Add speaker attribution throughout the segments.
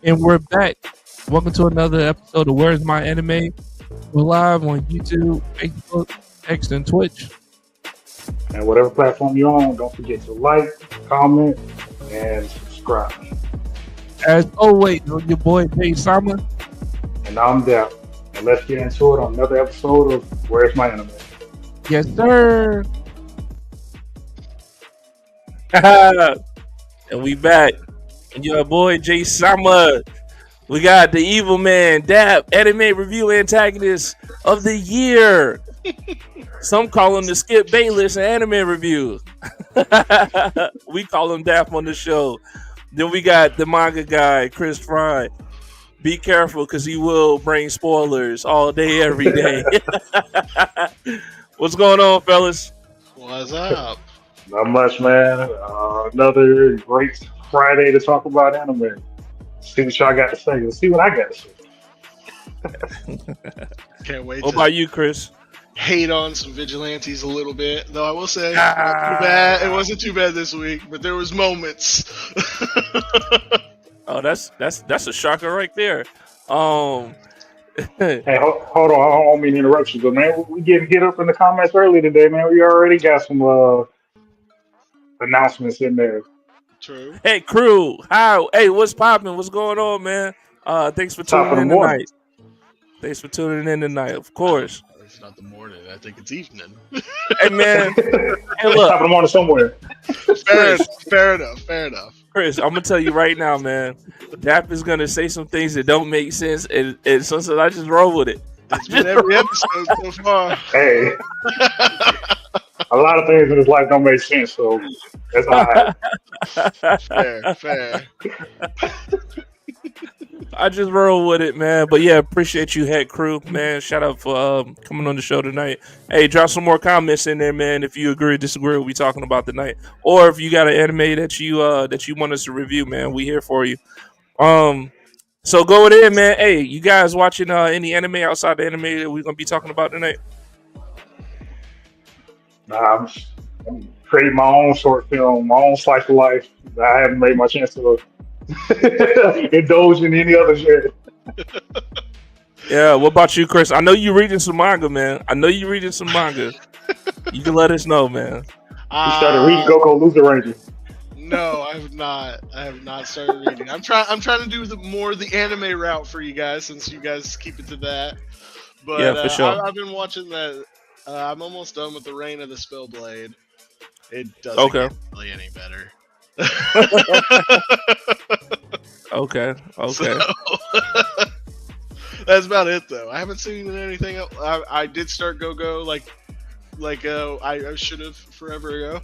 Speaker 1: And we're back. Welcome to another episode of Where's My Anime? We're live on YouTube, Facebook, X, and Twitch.
Speaker 2: And whatever platform you're on, don't forget to like, comment, and subscribe.
Speaker 1: As always, I'm your boy Jay Sama.
Speaker 2: And I'm Dap. And let's get into it on another episode of Where's My Anime?
Speaker 1: Yes, sir. And we back. And your boy Jay Sama. We got the evil man, Dap, anime review antagonist of the year. Some call him the Skip Bayless anime review. We call him Dap on the show. Then we got the manga guy, Chris Fry. Be careful because he will bring spoilers all day, every day. What's going on, fellas?
Speaker 3: What's up?
Speaker 2: Not much, man. Another great Friday to talk about anime. See what y'all got to say. Let's see what I got to say.
Speaker 3: Can't wait
Speaker 1: What
Speaker 3: to
Speaker 1: about you, Chris?
Speaker 3: hate on some vigilantes a little bit. Though I will say, not too bad. It wasn't too bad this week, but there was moments.
Speaker 1: Oh, that's a shocker right there.
Speaker 2: Hey, hold on. I don't mean to interrupt you, but man, we getting hit up in the comments early today, man. We already got some announcements in there.
Speaker 3: True.
Speaker 1: Hey, crew. Hi. Hey, what's popping? What's going on, man? Thanks for
Speaker 2: Top of
Speaker 1: tuning in
Speaker 2: the morning.
Speaker 1: tonight. Thanks for tuning in tonight, of course.
Speaker 3: It's not the morning. I think it's evening.
Speaker 1: Hey, man. Hey,
Speaker 2: Top
Speaker 1: look,
Speaker 2: of the morning somewhere.
Speaker 3: Fair enough.
Speaker 1: Chris, I'm going to tell you right now, man. Dap is going to say some things that don't make sense, and sometimes I just roll with it.
Speaker 3: It's been every episode so far.
Speaker 2: Hey, a lot of things in this life don't make sense, so that's all right.
Speaker 3: Fair.
Speaker 1: I just roll with it, man. But yeah, appreciate you, head crew, man. Shout out for coming on the show tonight. Hey, drop some more comments in there, man. If you agree or disagree with what we talking about tonight, or if you got an anime that you want us to review, man, we here for you. So go there, man. Hey, you guys watching any anime outside the anime that we're gonna be talking about tonight?
Speaker 2: I'm creating my own short film, my own slice of life. I haven't made my chance to indulge in any other shit.
Speaker 1: Yeah. What about you, Chris? I know you reading some manga, man. You can let us know, man.
Speaker 2: You started reading Goku Loser Ranger.
Speaker 3: No, I have not. I have not started reading. I'm trying to do the anime route for you guys, since you guys keep it to that. But
Speaker 1: Yeah, for sure.
Speaker 3: I've been watching that. I'm almost done with the Reign of the Spellblade. It doesn't get really any better.
Speaker 1: Okay.
Speaker 3: So, that's about it, though. I haven't seen anything else. I did start Go-Go like I should have forever ago.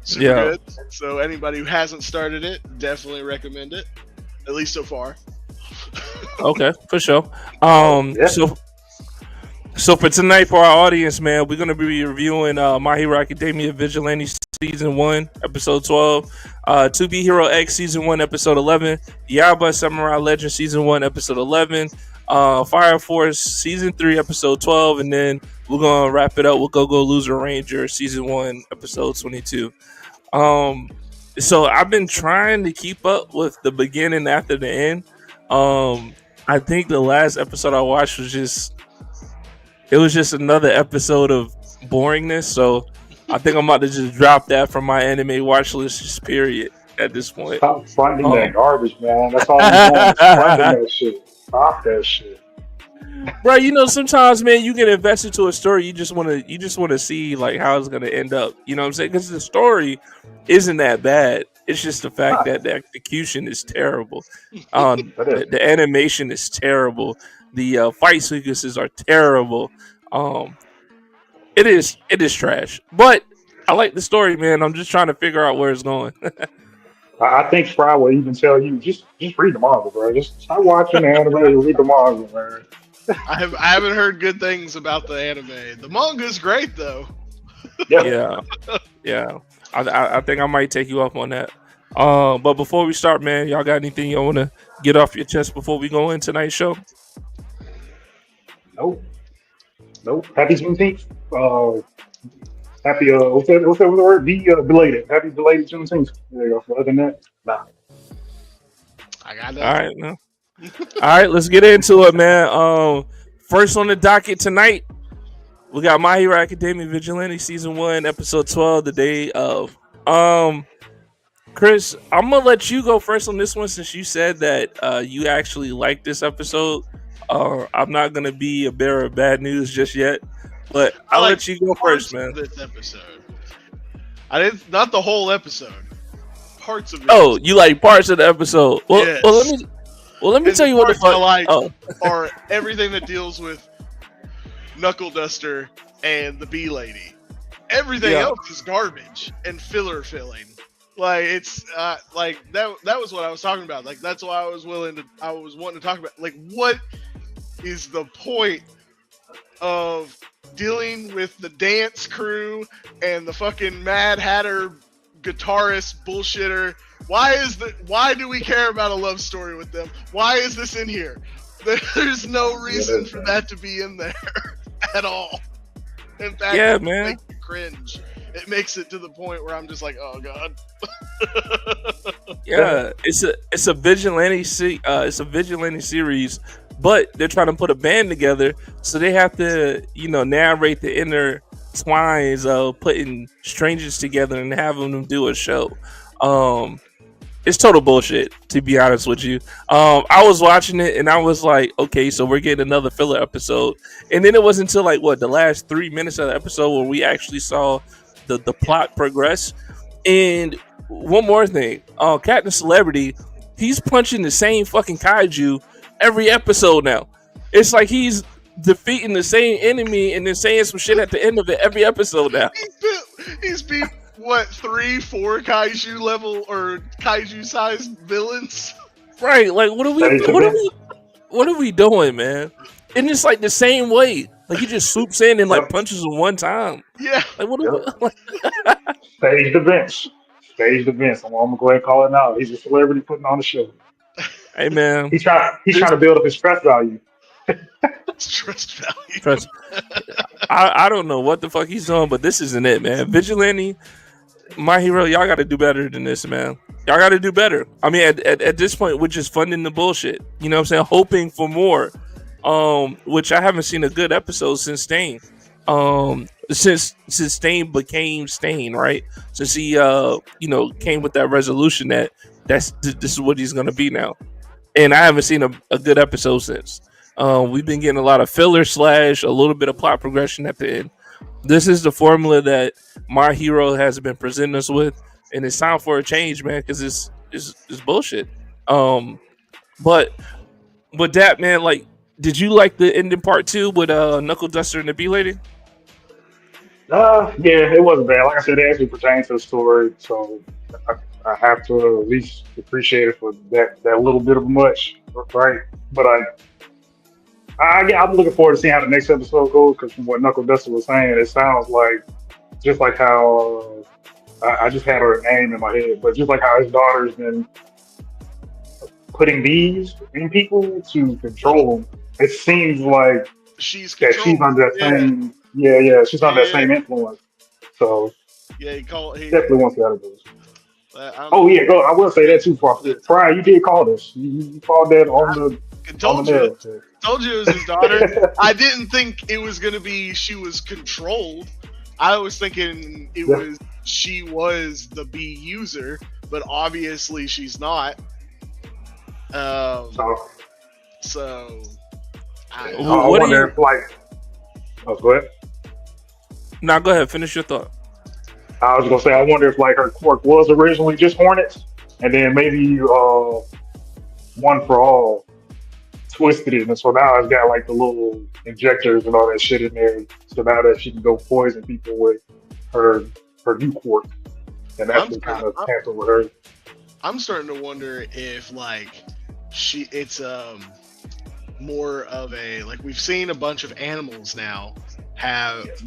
Speaker 3: Super good. So anybody who hasn't started it, definitely recommend it. At least so far.
Speaker 1: Okay, for sure.
Speaker 2: Yeah.
Speaker 1: So for tonight, for our audience, man, we're gonna be reviewing My Hero Academia Vigilante Season 1, Episode 12, To Be Hero X Season 1, Episode 11, Yaba Samurai Legend Season 1, Episode 11, Fire Force Season 3, Episode 12, and then we're gonna wrap it up with Go Loser Ranger Season 1, Episode 22. So I've been trying to keep up with the beginning after the end. I think the last episode I watched was just another episode of boringness. So I think I'm about to just drop that from my anime watch list, just period, at this point.
Speaker 2: Stop finding that garbage, man. That's all you're doing is finding that shit. Stop that shit.
Speaker 1: Bro, you know, sometimes, man, you get invested to a story. You just want to see like how it's gonna end up. You know what I'm saying? Because the story isn't that bad. It's just the fact that the execution is terrible. The animation is terrible. The fight sequences are terrible. It is trash. But I like the story, man. I'm just trying to figure out where it's going.
Speaker 2: I think Fry will even tell you, just read the manga, bro. Just stop watching the anime and read the manga, man.
Speaker 3: I haven't heard good things about the anime. The manga's great, though.
Speaker 1: Yeah. I think I might take you up on that. But before we start, man, y'all got anything y'all want to get off your chest before we go in tonight's show?
Speaker 2: Nope. Happy Juneteenth. Happy, what's that word? Be belated. Happy belated Juneteenth. There you go. Other than that, nah.
Speaker 3: I got
Speaker 1: All right, no. All right, let's get into it, man. First on the docket tonight, we got My Hero Academia Vigilante Season 1, Episode 12, the day of. Chris, I'm gonna let you go first on this one since you said that you actually liked this episode. I'm not gonna be a bearer of bad news just yet, but I'll let you go first, man.
Speaker 3: This episode, I didn't, not the whole episode. Parts of it.
Speaker 1: Oh, you like parts of the episode? Well,
Speaker 3: yes.
Speaker 1: let me tell you what the fuck.
Speaker 3: I like are everything that deals with Knuckle Duster and the Bee Lady. Everything else is garbage and filler filling. Like it's like that was what I was talking about. Like that's why I was wanting to talk about. Like what is the point of dealing with the dance crew and the fucking Mad Hatter guitarist bullshitter? Why do we care about a love story with them? Why is this in here? There's no reason for that to be in there at all. In fact,
Speaker 1: yeah,
Speaker 3: it
Speaker 1: man,
Speaker 3: makes me cringe. It makes it to the point where I'm just like, oh god.
Speaker 1: Yeah, it's a vigilante series, but they're trying to put a band together, so they have to narrate the inner twines of putting strangers together and having them do a show. It's total bullshit, to be honest with you. I was watching it and I was like, okay, so we're getting another filler episode, and then it wasn't until like the last 3 minutes of the episode where we actually saw the plot progress. And one more thing, Captain Celebrity, he's punching the same fucking kaiju every episode now. It's like he's defeating the same enemy and then saying some shit at the end of it every episode now.
Speaker 3: He's beat what, 3-4 kaiju level or kaiju sized villains?
Speaker 1: Right, like what are we doing, man? And it's like the same way. Like he just swoops in and like punches them one time.
Speaker 3: Yeah.
Speaker 1: Like what are we,
Speaker 2: Staged events. I'm gonna go ahead and call it now. He's a celebrity putting on a show.
Speaker 1: Hey man.
Speaker 2: He's trying to build up his stress value.
Speaker 3: Trust value.
Speaker 1: I don't know what the fuck he's doing, but this isn't it, man. Vigilante, My Hero, y'all gotta do better than this, man. Y'all gotta do better. I mean, at this point, we're just funding the bullshit. You know what I'm saying? Hoping for more. Which I haven't seen a good episode since Stain. Since Stain became Stain, right? Since he came with that resolution that this is what he's gonna be now. And I haven't seen a good episode since. We've been getting a lot of filler / a little bit of plot progression at the end. This is the formula that My Hero has been presenting us with, and it's time for a change, man, because it's bullshit. But that, man, like, did you like the ending part 2 with Knuckle Duster and the Bee Lady?
Speaker 2: Yeah, it wasn't bad. Like I said, it actually pertains to the story, so I have to at least appreciate it for that little bit of much, right? But I'm looking forward to seeing how the next episode goes, because from what Knuckle Duster was saying, it sounds like just like how I just had her name in my head, but just like how his daughter's been putting bees in people to control them, it seems like she's under that same she's under that same influence. So
Speaker 3: he
Speaker 2: definitely wants to see how it goes. Go. I will say that too, Prior, you did call this. You called that on the.
Speaker 3: Told you it was his daughter. I didn't think it was gonna be she was controlled. I was thinking she was the bee user, but obviously she's not. I
Speaker 2: wonder if go ahead.
Speaker 1: No, go ahead. Finish your thought.
Speaker 2: I was gonna say, I wonder if like her quirk was originally just Hornets, and then maybe One for All twisted it, and so now it's got like the little injectors and all that shit in there. So now that she can go poison people with her new quirk, and that's what kind of happened with her.
Speaker 3: I'm starting to wonder if like it's more of a, like, we've seen a bunch of animals now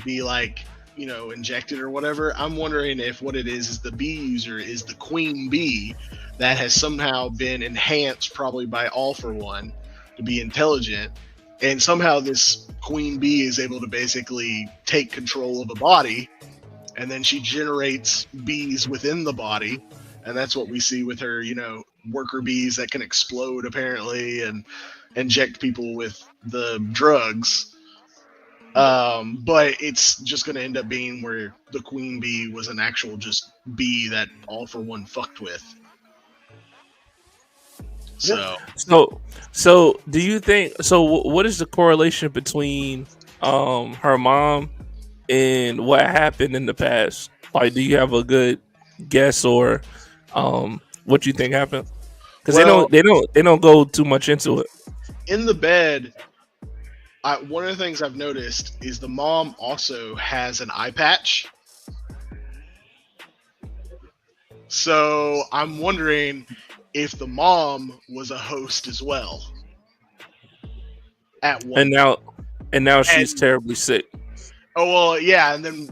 Speaker 3: be like, injected or whatever. I'm wondering if what it is the bee user is the queen bee that has somehow been enhanced, probably by All for One, to be intelligent, and somehow this queen bee is able to basically take control of a body, and then she generates bees within the body, and that's what we see with her, worker bees that can explode apparently and inject people with the drugs. But it's just going to end up being where the queen bee was an actual just bee that All for One fucked with.
Speaker 1: So do you think? So what is the correlation between her mom and what happened in the past? Like, do you have a good guess or what you think happened? Because they don't go too much into it.
Speaker 3: In the bed, one of the things I've noticed is the mom also has an eye patch. So I'm wondering if the mom was a host as well. At one
Speaker 1: and now she's terribly sick.
Speaker 3: Oh well, yeah, and then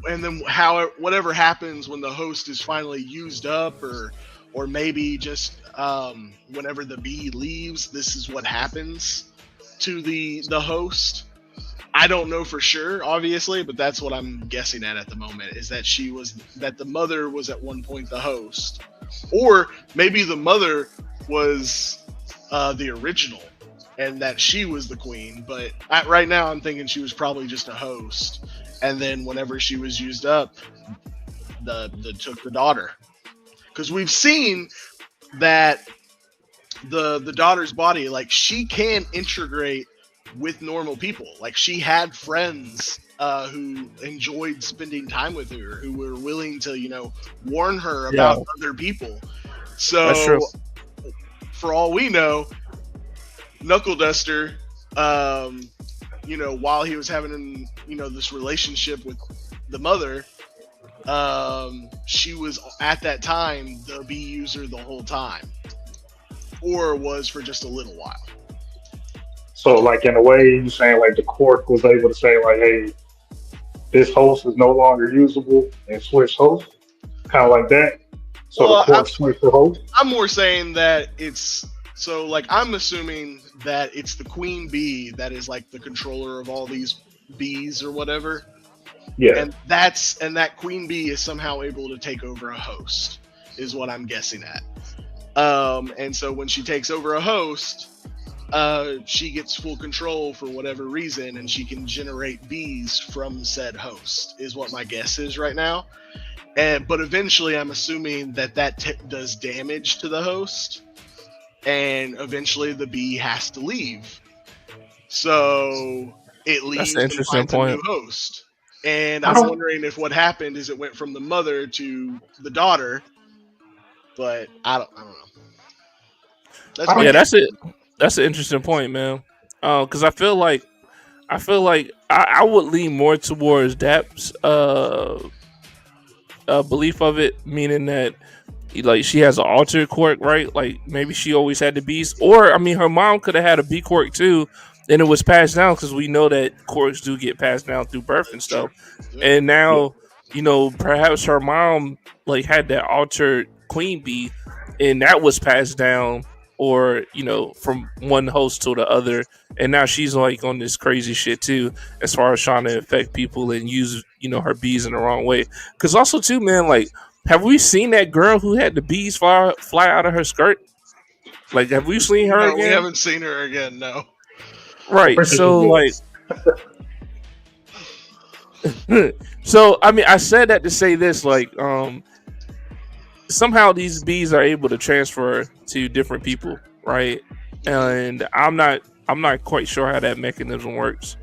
Speaker 3: whatever happens when the host is finally used up, or maybe just whenever the bee leaves, this is what happens to the host. I don't know for sure, obviously, but that's what I'm guessing at the moment, is that the mother was at one point the host, or maybe the mother was the original and that she was the queen. But right now, I'm thinking she was probably just a host, and then whenever she was used up, the took the daughter, because we've seen that the daughter's body, like, she can integrate with normal people. Like, she had friends who enjoyed spending time with her, who were willing to warn her about other people. So for all we know, Knuckle Duster, while he was having this relationship with the mother, she was at that time the bee user the whole time, or was for just a little while.
Speaker 2: So, like, in a way, you're saying, like, the court was able to say, like, hey, this host is no longer usable and switch host? Kind of like that? So the court switched the host?
Speaker 3: I'm more saying that I'm assuming that it's the queen bee that is, like, the controller of all these bees or whatever.
Speaker 2: Yeah.
Speaker 3: And that queen bee is somehow able to take over a host, is what I'm guessing at. And so when she takes over a host, she gets full control for whatever reason, and she can generate bees from said host, is what my guess is right now. But eventually, I'm assuming that does damage to the host, and eventually the bee has to leave. So it leaves and finds a new host. And I'm wondering if what happened is it went from the mother to the daughter, but I don't know.
Speaker 1: That's it. That's an interesting point, man. Because I feel like I would lean more towards Dap's belief of it, meaning that like she has an alter quirk, right? Like maybe she always had the bees, or I mean, her mom could have had a bee quirk too, and it was passed down, because we know that quirks do get passed down through birth and stuff. And now, perhaps her mom like had that altered queen bee, and that was passed down, or from one host to the other, and now she's like on this crazy shit too, as far as trying to infect people and use her bees in the wrong way. Because also too, man, like, have we seen that girl who had the bees fly out of her skirt? Like, have we seen her again?
Speaker 3: We haven't seen her again, no.
Speaker 1: Right. So like so I mean, I said that to say this, like, somehow these bees are able to transfer to different people, right? And I'm not quite sure how that mechanism works,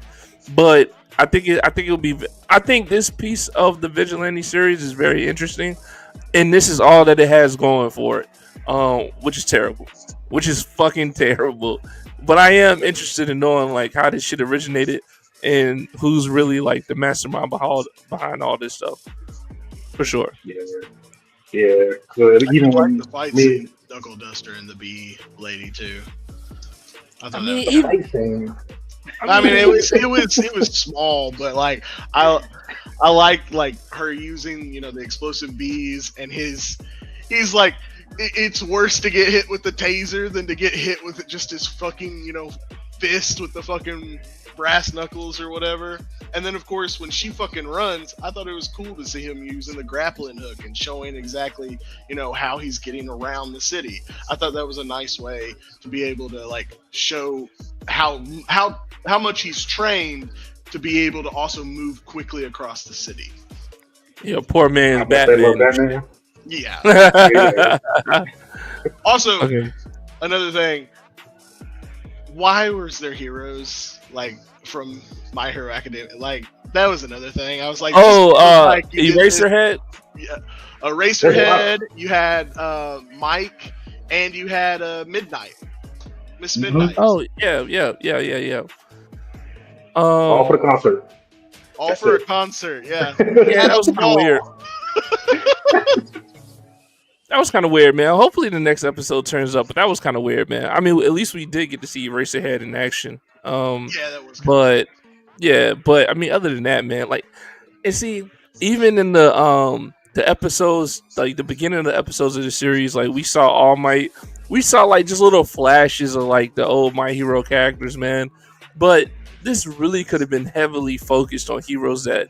Speaker 1: but I think this piece of the Vigilante series is very interesting, and this is all that it has going for it, which is terrible, which is fucking terrible. But I am interested in knowing like how this shit originated and who's really like the mastermind behind all this stuff, for sure.
Speaker 2: Yeah, good.
Speaker 3: Even like the fight scene, Knuckle Duster and the bee lady too. I mean, it was small, but like I liked like her using the explosive bees, and he's like, it's worse to get hit with the taser than to get hit with just his fucking fist with the fucking brass knuckles or whatever. And then, of course, when she fucking runs, I thought it was cool to see him using the grappling hook and showing exactly, how he's getting around the city. I thought that was a nice way to be able to, like, show how much he's trained to be able to also move quickly across the city.
Speaker 1: Yeah, poor man's Batman.
Speaker 3: Yeah. Also, another thing, why was there heroes, like, from My Hero Academia? Like, that was another thing. I was like,
Speaker 1: Eraserhead?
Speaker 3: Yeah. Eraserhead, you had Mike, and you had Midnight. Miss Midnight.
Speaker 1: Oh, yeah.
Speaker 2: All for the concert.
Speaker 3: All for a concert, yeah.
Speaker 1: Yeah, that was kind of weird. That was kind of weird, man. Hopefully the next episode turns up, but that was kind of weird, man. I mean, at least we did get to see Eraserhead in action.
Speaker 3: Yeah, that was
Speaker 1: cool. But I mean, other than that, man, like, and see, even in the episodes, like the beginning of the episodes of the series, like we saw All Might, we saw like just little flashes of like the old My Hero characters, man. But this really could have been heavily focused on heroes that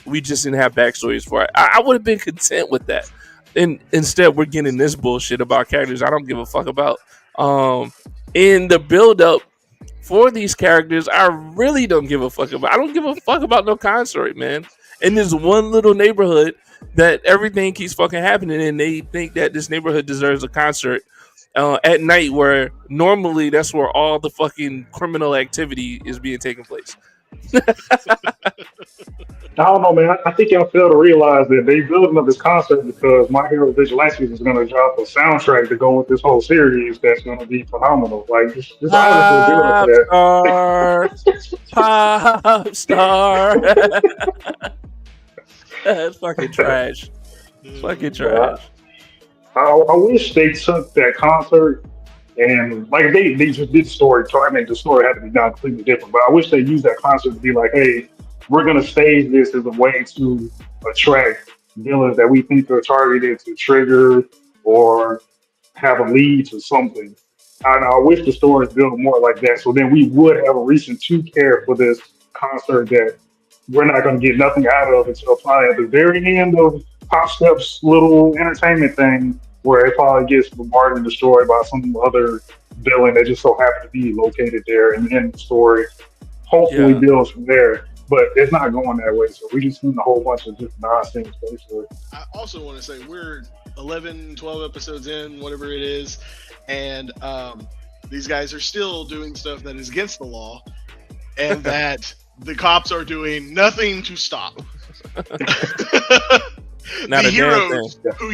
Speaker 1: we just didn't have backstories for. I would have been content with that. And instead, we're getting this bullshit about characters I don't give a fuck about. In the build up for these characters, I really don't give a fuck about. I don't give a fuck about no concert, man. In this one little neighborhood that everything keeps fucking happening, and they think that this neighborhood deserves a concert at night, where normally that's where all the fucking criminal activity is being taken place.
Speaker 2: I don't know, man. I think y'all fail to realize that they building up this concert because My Hero Vigilantes is going to drop a soundtrack to go with this whole series that's going to be phenomenal. Like, just honestly building up to that.
Speaker 1: Pop star. That's fucking trash. Fucking trash.
Speaker 2: I wish they took that concert and, like, they just did the story. I mean, the story had to be done completely different, but I wish they used that concert to be like, hey, we're going to stage this as a way to attract villains that we think are targeted to trigger or have a lead to something. And I wish the story is built more like that, so then we would have a reason to care for this concert that we're not going to get nothing out of until probably at the very end of Pop Step's little entertainment thing, where it probably gets bombarded and destroyed by some other villain that just so happened to be located there, and then the story hopefully builds from there. But it's not going that way, so we just seen a whole bunch of just nonsense, basically.
Speaker 3: I also want to say we're 11, 12 episodes in, whatever it is, and these guys are still doing stuff that is against the law, and that the cops are doing nothing to stop. The heroes who,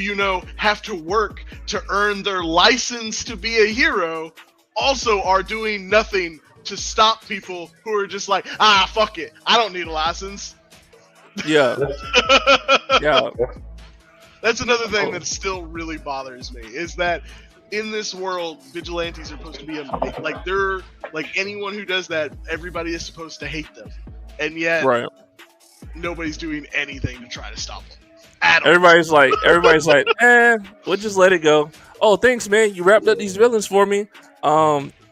Speaker 3: have to work to earn their license to be a hero also are doing nothing to stop people who are just like, fuck it, I don't need a license.
Speaker 1: Yeah. Yeah.
Speaker 3: That's another thing that still really bothers me, is that in this world, vigilantes are supposed to be they're like, anyone who does that, everybody is supposed to hate them, and yet nobody's doing anything to try to stop them. Everybody's like,
Speaker 1: we'll just let it go. Oh, thanks, man. You wrapped up these villains for me.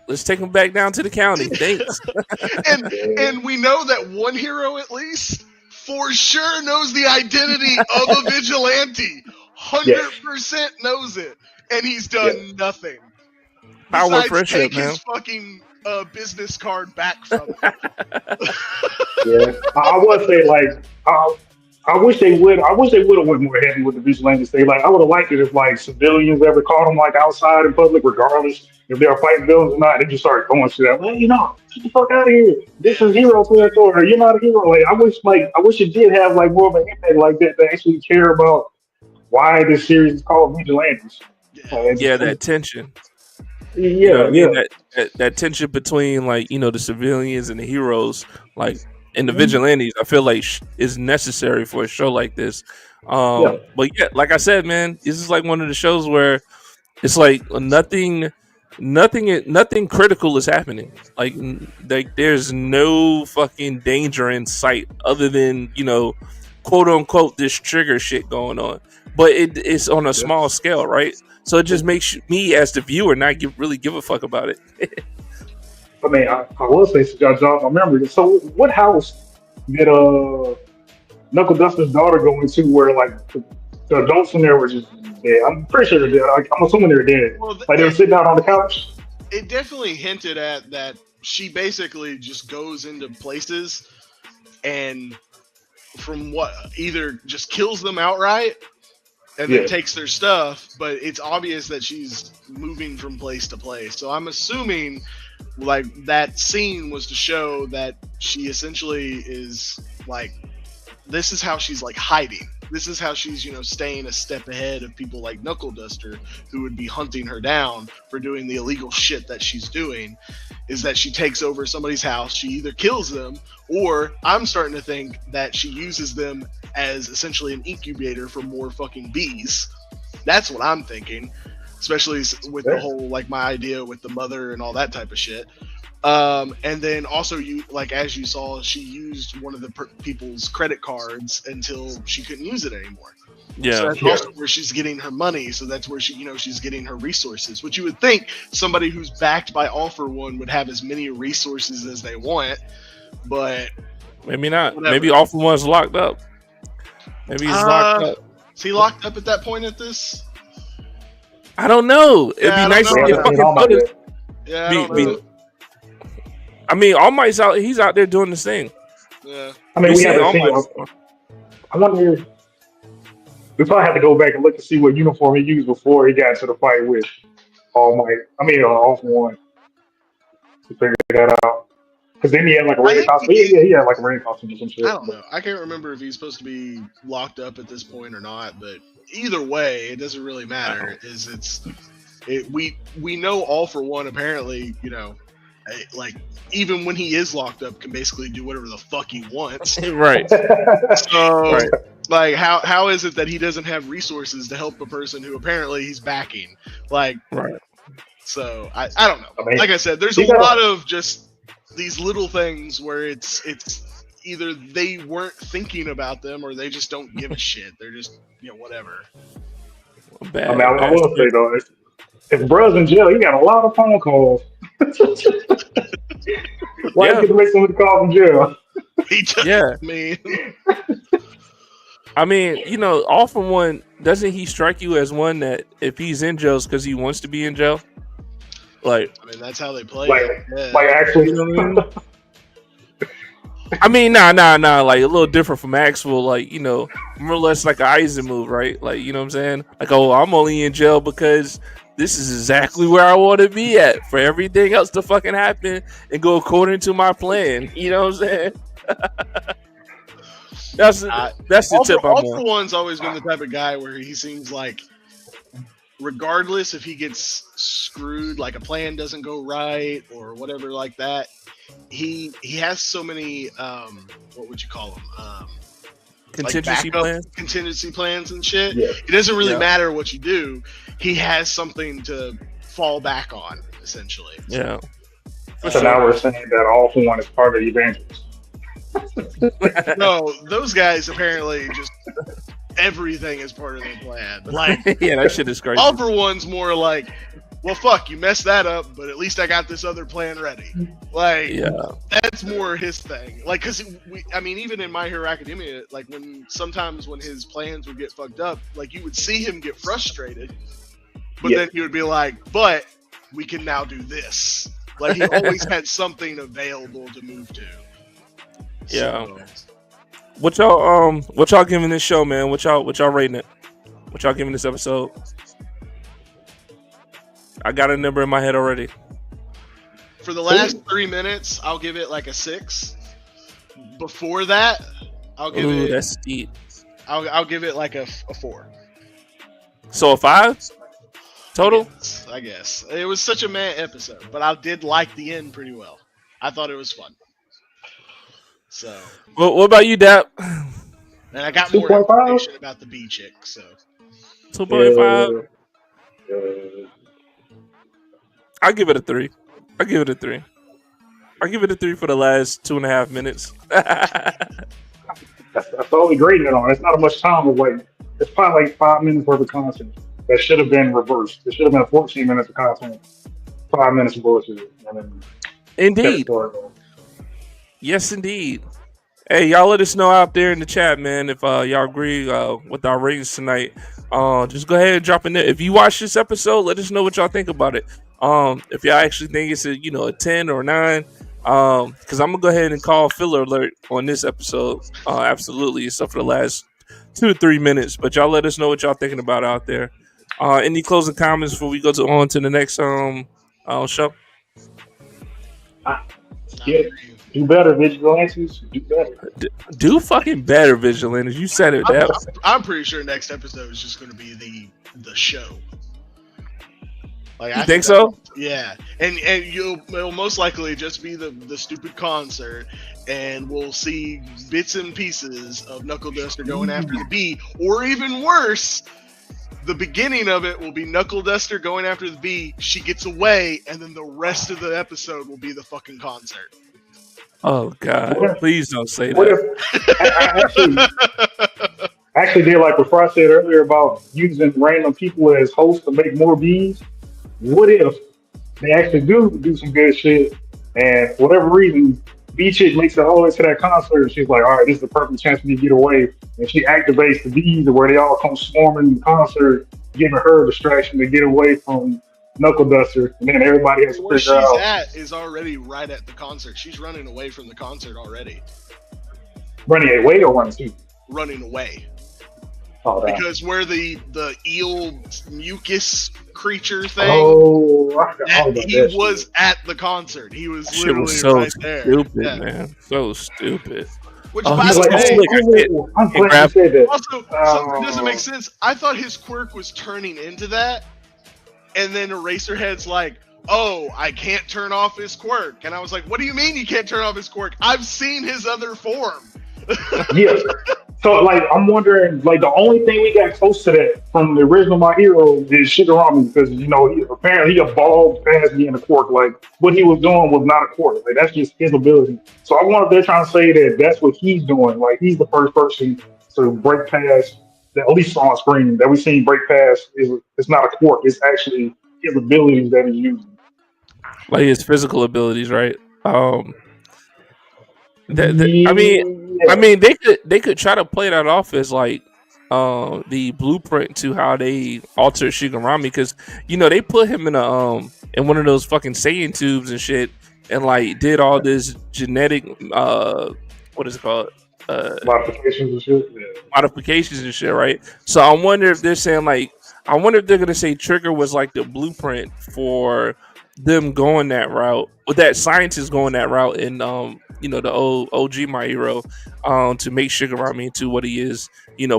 Speaker 1: Let's take them back down to the county. Thanks.
Speaker 3: and we know that one hero, at least, for sure knows the identity of a vigilante. 100% knows it, and he's done nothing.
Speaker 1: Power friendship,
Speaker 3: take
Speaker 1: man.
Speaker 3: His fucking business card back from him.
Speaker 2: I would say, like, I wish they would have went more heavy with the vigilantes. I would have liked it if, like, civilians ever caught them, like, outside in public, regardless if they were fighting villains or not. They just started throwing shit out. Well, get the fuck out of here. This is hero territory. You're not a hero. Like, I wish it did have, like, more of an impact like that to actually care about why this series is called Vigilantes.
Speaker 1: That tension. That tension between, like, the civilians and the heroes, like, and the vigilantes, I feel like is necessary for a show like this. But like I said, man, this is like one of the shows where it's like nothing critical is happening. Like there's no fucking danger in sight other than, quote unquote, this trigger shit going on. But it's on a small scale, right? So it just makes me as the viewer not really give a fuck about it.
Speaker 2: I mean, I will say, since y'all jogged my memory. So, what house did Knuckle Duster's daughter go into where like the adults in there were just dead? I'm pretty sure they're dead. Like, I'm assuming they're dead.
Speaker 3: Well,
Speaker 2: Like they were sitting out on the couch.
Speaker 3: It definitely hinted at that she basically just goes into places and from what either just kills them outright and then takes their stuff, but it's obvious that she's moving from place to place. So I'm assuming like that scene was to show that she essentially is like, this is how she's like hiding. This is how she's, staying a step ahead of people like Knuckle Duster, who would be hunting her down for doing the illegal shit that she's doing, is that she takes over somebody's house, she either kills them, or I'm starting to think that she uses them as essentially an incubator for more fucking bees. That's what I'm thinking, especially with the whole, like, my idea with the mother and all that type of shit. And then also, as you saw, she used one of the people's credit cards until she couldn't use it anymore.
Speaker 1: Yeah.
Speaker 3: So that's also where she's getting her money. So that's where she's getting her resources, which you would think somebody who's backed by All for One would have as many resources as they want, but
Speaker 1: maybe not.
Speaker 3: Whatever.
Speaker 1: Maybe All for One's locked up. Maybe he's locked up.
Speaker 3: Is he locked up at that point at this?
Speaker 1: I don't know. It'd be nice if they fucking put it.
Speaker 3: Yeah, I don't know.
Speaker 1: I mean, All Might's out. He's out there doing this thing.
Speaker 3: Yeah.
Speaker 2: I mean, we haven't seen. I wonder. We probably have to go back and look to see what uniform he used before he got into the fight with All Might. I mean, All for One. To figure that out. Because then he had like a rain costume. He had like a rain costume or some shit.
Speaker 3: I don't know. I can't remember if he's supposed to be locked up at this point or not. But either way, it doesn't really matter. We know All for One apparently, like even when he is locked up, can basically do whatever the fuck he wants.
Speaker 1: Right.
Speaker 3: So, like, how is it that he doesn't have resources to help a person who apparently he's backing? Like,
Speaker 1: right.
Speaker 3: So I don't know.
Speaker 2: I mean,
Speaker 3: like I said, there's a lot of just these little things where it's either they weren't thinking about them or they just don't give a shit. They're just whatever.
Speaker 1: Bad,
Speaker 2: I mean, I will say though, if Bruh's in jail, he got a lot of phone calls. Why you get to make so many calls in jail?
Speaker 3: He just, man.
Speaker 1: I mean, All for One, doesn't he strike you as one that if he's in jail, it's because he wants to be in jail? Like,
Speaker 3: I mean, that's how they play.
Speaker 2: Like actually,
Speaker 1: I mean, nah. Like a little different from actual, like more or less like an Aizen move, right? Like, you know what I'm saying? Like, oh, I'm only in jail because this is exactly where I want to be at for everything else to fucking happen and go according to my plan. You know what I'm saying? That's the tip I'm on.
Speaker 3: All for One's always been the type of guy where he seems like, regardless if he gets screwed, like a plan doesn't go right or whatever like that, he has so many what would you call them?
Speaker 1: Contingency
Speaker 3: plans and shit.
Speaker 2: Yeah.
Speaker 3: It doesn't really matter what you do. He has something to fall back on, essentially.
Speaker 1: Yeah.
Speaker 2: So now we're saying that All for One is part of the Evangelists.
Speaker 3: No, those guys apparently just everything is part of their plan. Like,
Speaker 1: yeah, that shit is crazy.
Speaker 3: All for One's more like, well, fuck, you messed that up, but at least I got this other plan ready. Like, that's more his thing. Like, because even in My Hero Academia, like sometimes when his plans would get fucked up, like you would see him get frustrated, but then he would be like, but we can now do this. Like, he always had something available to move to.
Speaker 1: Yeah. So, what y'all giving this show, man? What y'all rating it? What y'all giving this episode? I got a number in my head already.
Speaker 3: For the last 3 minutes, I'll give it like a 6. Before that, I'll give it.
Speaker 1: That's steep.
Speaker 3: I'll give it like a 4.
Speaker 1: So a 5 total?
Speaker 3: I guess it was such a meh episode, but I did like the end pretty well. I thought it was fun. So.
Speaker 1: Well, what about you, Dap?
Speaker 3: And I got more information about the bee chick. So.
Speaker 1: 2.5. I give it a 3. I give it a 3 for the last 2.5 minutes.
Speaker 2: That's the only grading it on. It's not much time of like. It's probably like 5 minutes worth of content that should have been reversed. It should have been 14 minutes of content, 5 minutes of bullshit, and then
Speaker 1: Indeed. Yes, indeed. Hey, y'all let us know out there in the chat, man, if y'all agree with our ratings tonight. Just go ahead and drop in there. If you watch this episode, let us know what y'all think about it. If y'all actually think it's a 10 or 9, because I'm gonna go ahead and call filler alert on this episode. Absolutely, except for the last 2 to 3 minutes. But y'all let us know what y'all thinking about out there. Any closing comments before we go on to the next show?
Speaker 2: Yeah, do better, vigilantes. Do better.
Speaker 1: Do fucking better, vigilantes. You said it.
Speaker 3: I'm pretty sure next episode is just going to be the show. Like,
Speaker 1: you think so?
Speaker 3: Yeah, and it'll most likely just be the stupid concert, and we'll see bits and pieces of Knuckle Duster going after the bee, or even worse, the beginning of it will be Knuckle Duster going after the bee. She gets away, and then the rest of the episode will be the fucking concert.
Speaker 1: Oh God! Please don't say that.
Speaker 2: I actually did like what Frost said earlier about using random people as hosts to make more bees. What if they actually do some good shit, and for whatever reason, bee chick makes it all the way to that concert, and she's like, all right, this is the perfect chance for me to get away, and she activates the bees where they all come swarming in the concert, giving her a distraction to get away from Knuckle Duster, and then everybody has to
Speaker 3: where
Speaker 2: figure out.
Speaker 3: She's at is already right at the concert. She's running away from the concert already.
Speaker 2: Running away or running to?
Speaker 3: Running away.
Speaker 2: Oh,
Speaker 3: because where the eel mucus creature thing, he was at the concert. He was literally
Speaker 1: so
Speaker 3: right there.
Speaker 1: Stupid, man. So stupid.
Speaker 3: Which, by the way,
Speaker 2: I'm glad you said that.
Speaker 3: Also, something doesn't make sense. I thought his quirk was turning into that, and then Eraserhead's like, "Oh, I can't turn off his quirk," and I was like, "What do you mean you can't turn off his quirk? I've seen his other form."
Speaker 2: Yeah. So, like, I'm wondering, like, the only thing we got close to that from the original My Hero is Shigarami, because, apparently he evolved past being a quirk. Like, what he was doing was not a quirk. Like, that's just his ability. So I wonder if they're trying to say that that's what he's doing. Like, he's the first person to break past, that at least on screen, that we've seen break past. It's not a quirk. It's actually his abilities that he's using.
Speaker 1: Like his physical abilities, right? I mean, they could try to play that off as like the blueprint to how they altered Shigarami, because they put him in one of those fucking Saiyan tubes and shit, and like did all this genetic what is it called?
Speaker 2: Modifications and shit. Yeah.
Speaker 1: Modifications and shit, right? So I wonder if they're saying I wonder if they're gonna say Trigger was like the blueprint for them going that route, or that scientists going that route in the old OG My Hero, to make Shigarami into what he is,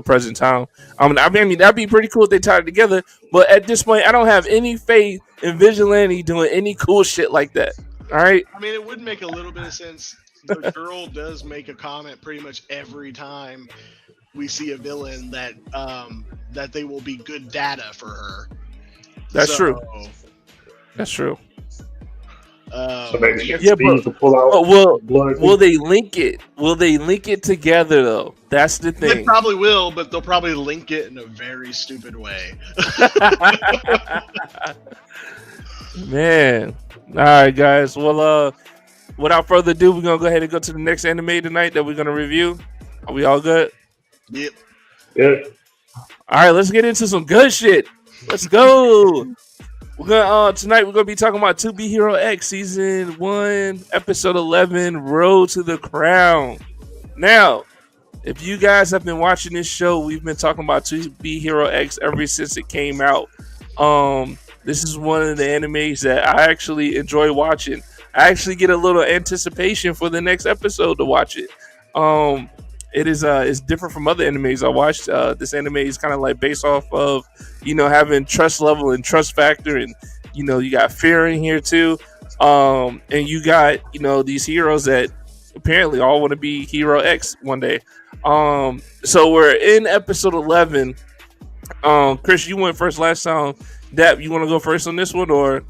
Speaker 1: present time. I mean that'd be pretty cool if they tied it together. But at this point, I don't have any faith in Vigilante doing any cool shit like that. All right.
Speaker 3: I mean, it would make a little bit of sense. The girl does make a comment pretty much every time we see a villain that they will be good data for her.
Speaker 1: That's true. That's true.
Speaker 2: So maybe
Speaker 1: to pull out will they link it? Will they link it together though? That's the thing.
Speaker 3: They probably will, but they'll probably link it in a very stupid way.
Speaker 1: Man. All right, guys. Well, without further ado, we're gonna go ahead and go to the next anime tonight that we're gonna review. Are we all good?
Speaker 3: Yep.
Speaker 2: Yeah.
Speaker 1: All right, let's get into some good shit. Let's go. We're gonna tonight we're gonna be talking about 2B Hero X Season 1, Episode 11, Road to the Crown. Now, if you guys have been watching this show, we've been talking about 2B Hero X ever since it came out. This is one of the animes that I actually enjoy watching. I actually get a little anticipation for the next episode to watch it. It is it's different from other animes I watched. This anime is kind of like based off of having trust level and trust factor, and you got fear in here too, and you got these heroes that apparently all want to be Hero X one day. So we're in episode 11. Chris, you went first last time. Dap, you want to go first on this one, or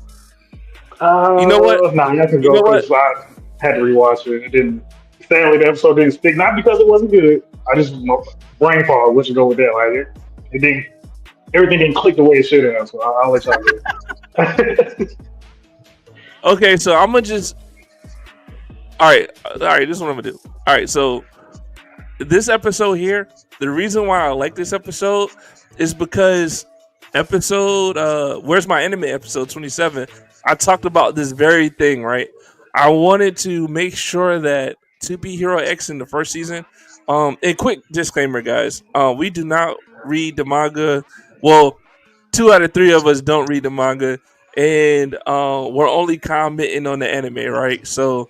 Speaker 1: you know what?
Speaker 2: Nah, I can go first. I had to rewatch it. It didn't. Stanley, the episode didn't stick. Not because it wasn't good. I just brain fog. Let's go with that. Like it didn't. Everything didn't click the way it should have. So I'll let y'all do it.
Speaker 1: Okay, so I'm gonna just All right. This is what I'm gonna do. All right. So this episode here, the reason why I like this episode is because episode Where's My Anime episode 27, I talked about this very thing, right? I wanted to make sure that To Be Hero X in the first season, and quick disclaimer, guys, we do not read the manga. Well, 2 out of 3 of us don't read the manga, and we're only commenting on the anime, right? So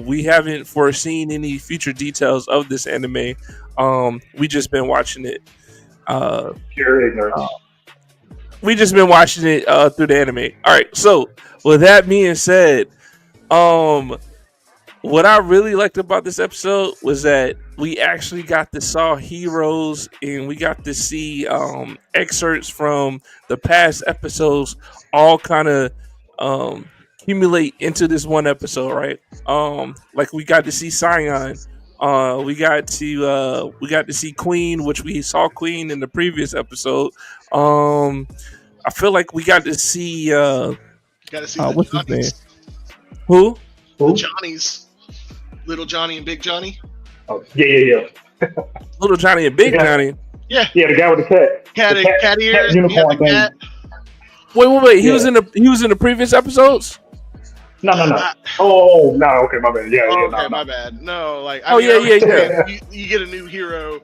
Speaker 1: we haven't foreseen any future details of this anime. We just been watching it.
Speaker 2: Pure ignorance.
Speaker 1: We just been watching it through the anime. All right. So with that being said, what I really liked about this episode was that we actually got to saw heroes and we got to see excerpts from the past episodes all kind of accumulate into this one episode, right? Like we got to see Scion. We got to see Queen, which we saw Queen in the previous episode. I feel like we got to see what's his name? Who?
Speaker 3: The Johnnies. Little Johnny and Big Johnny.
Speaker 2: Oh, yeah.
Speaker 1: Little Johnny and Big Johnny.
Speaker 3: Yeah.
Speaker 2: Yeah, the guy with the cat.
Speaker 3: Cat ears.
Speaker 2: Unicorn thing.
Speaker 1: Wait. He was in the previous episodes?
Speaker 2: No. Oh, no. Okay, my bad. Yeah.
Speaker 3: Okay, my bad. No, like.
Speaker 1: Yeah.
Speaker 3: You get a new hero.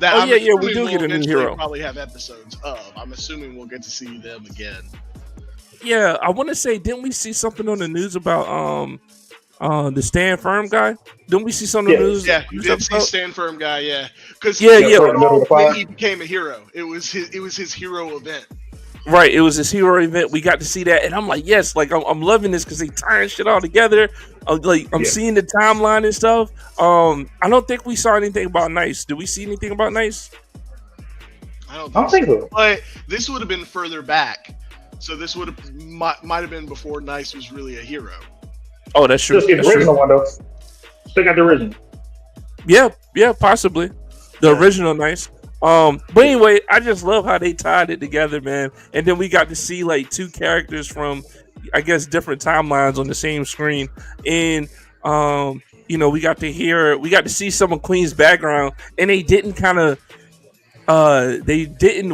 Speaker 1: We do get a new hero.
Speaker 3: Probably have episodes of. I'm assuming we'll get to see them again.
Speaker 1: Yeah, I want to say, didn't we see something on the news about the Stand Firm guy? Didn't we see something on the news?
Speaker 3: Yeah, you did see Stand Firm guy. Yeah, because
Speaker 2: when
Speaker 3: he became a hero, it was his hero event.
Speaker 1: Right, it was his hero event. We got to see that, and I'm like, yes, like I'm loving this because they tying shit all together. I'm seeing the timeline and stuff. I don't think we saw anything about Nice. Did we see anything about Nice?
Speaker 3: I don't think so. But this would have been further back, so this would have might have been before Nice was really a hero.
Speaker 1: Oh, that's true.
Speaker 2: Just get the original one though. Still got the original.
Speaker 1: Yeah, possibly the original Nice. But anyway, I just love how they tied it together, man. And then we got to see like 2 characters from, I guess, different timelines on the same screen. And we got to see some of Queen's background, and they didn't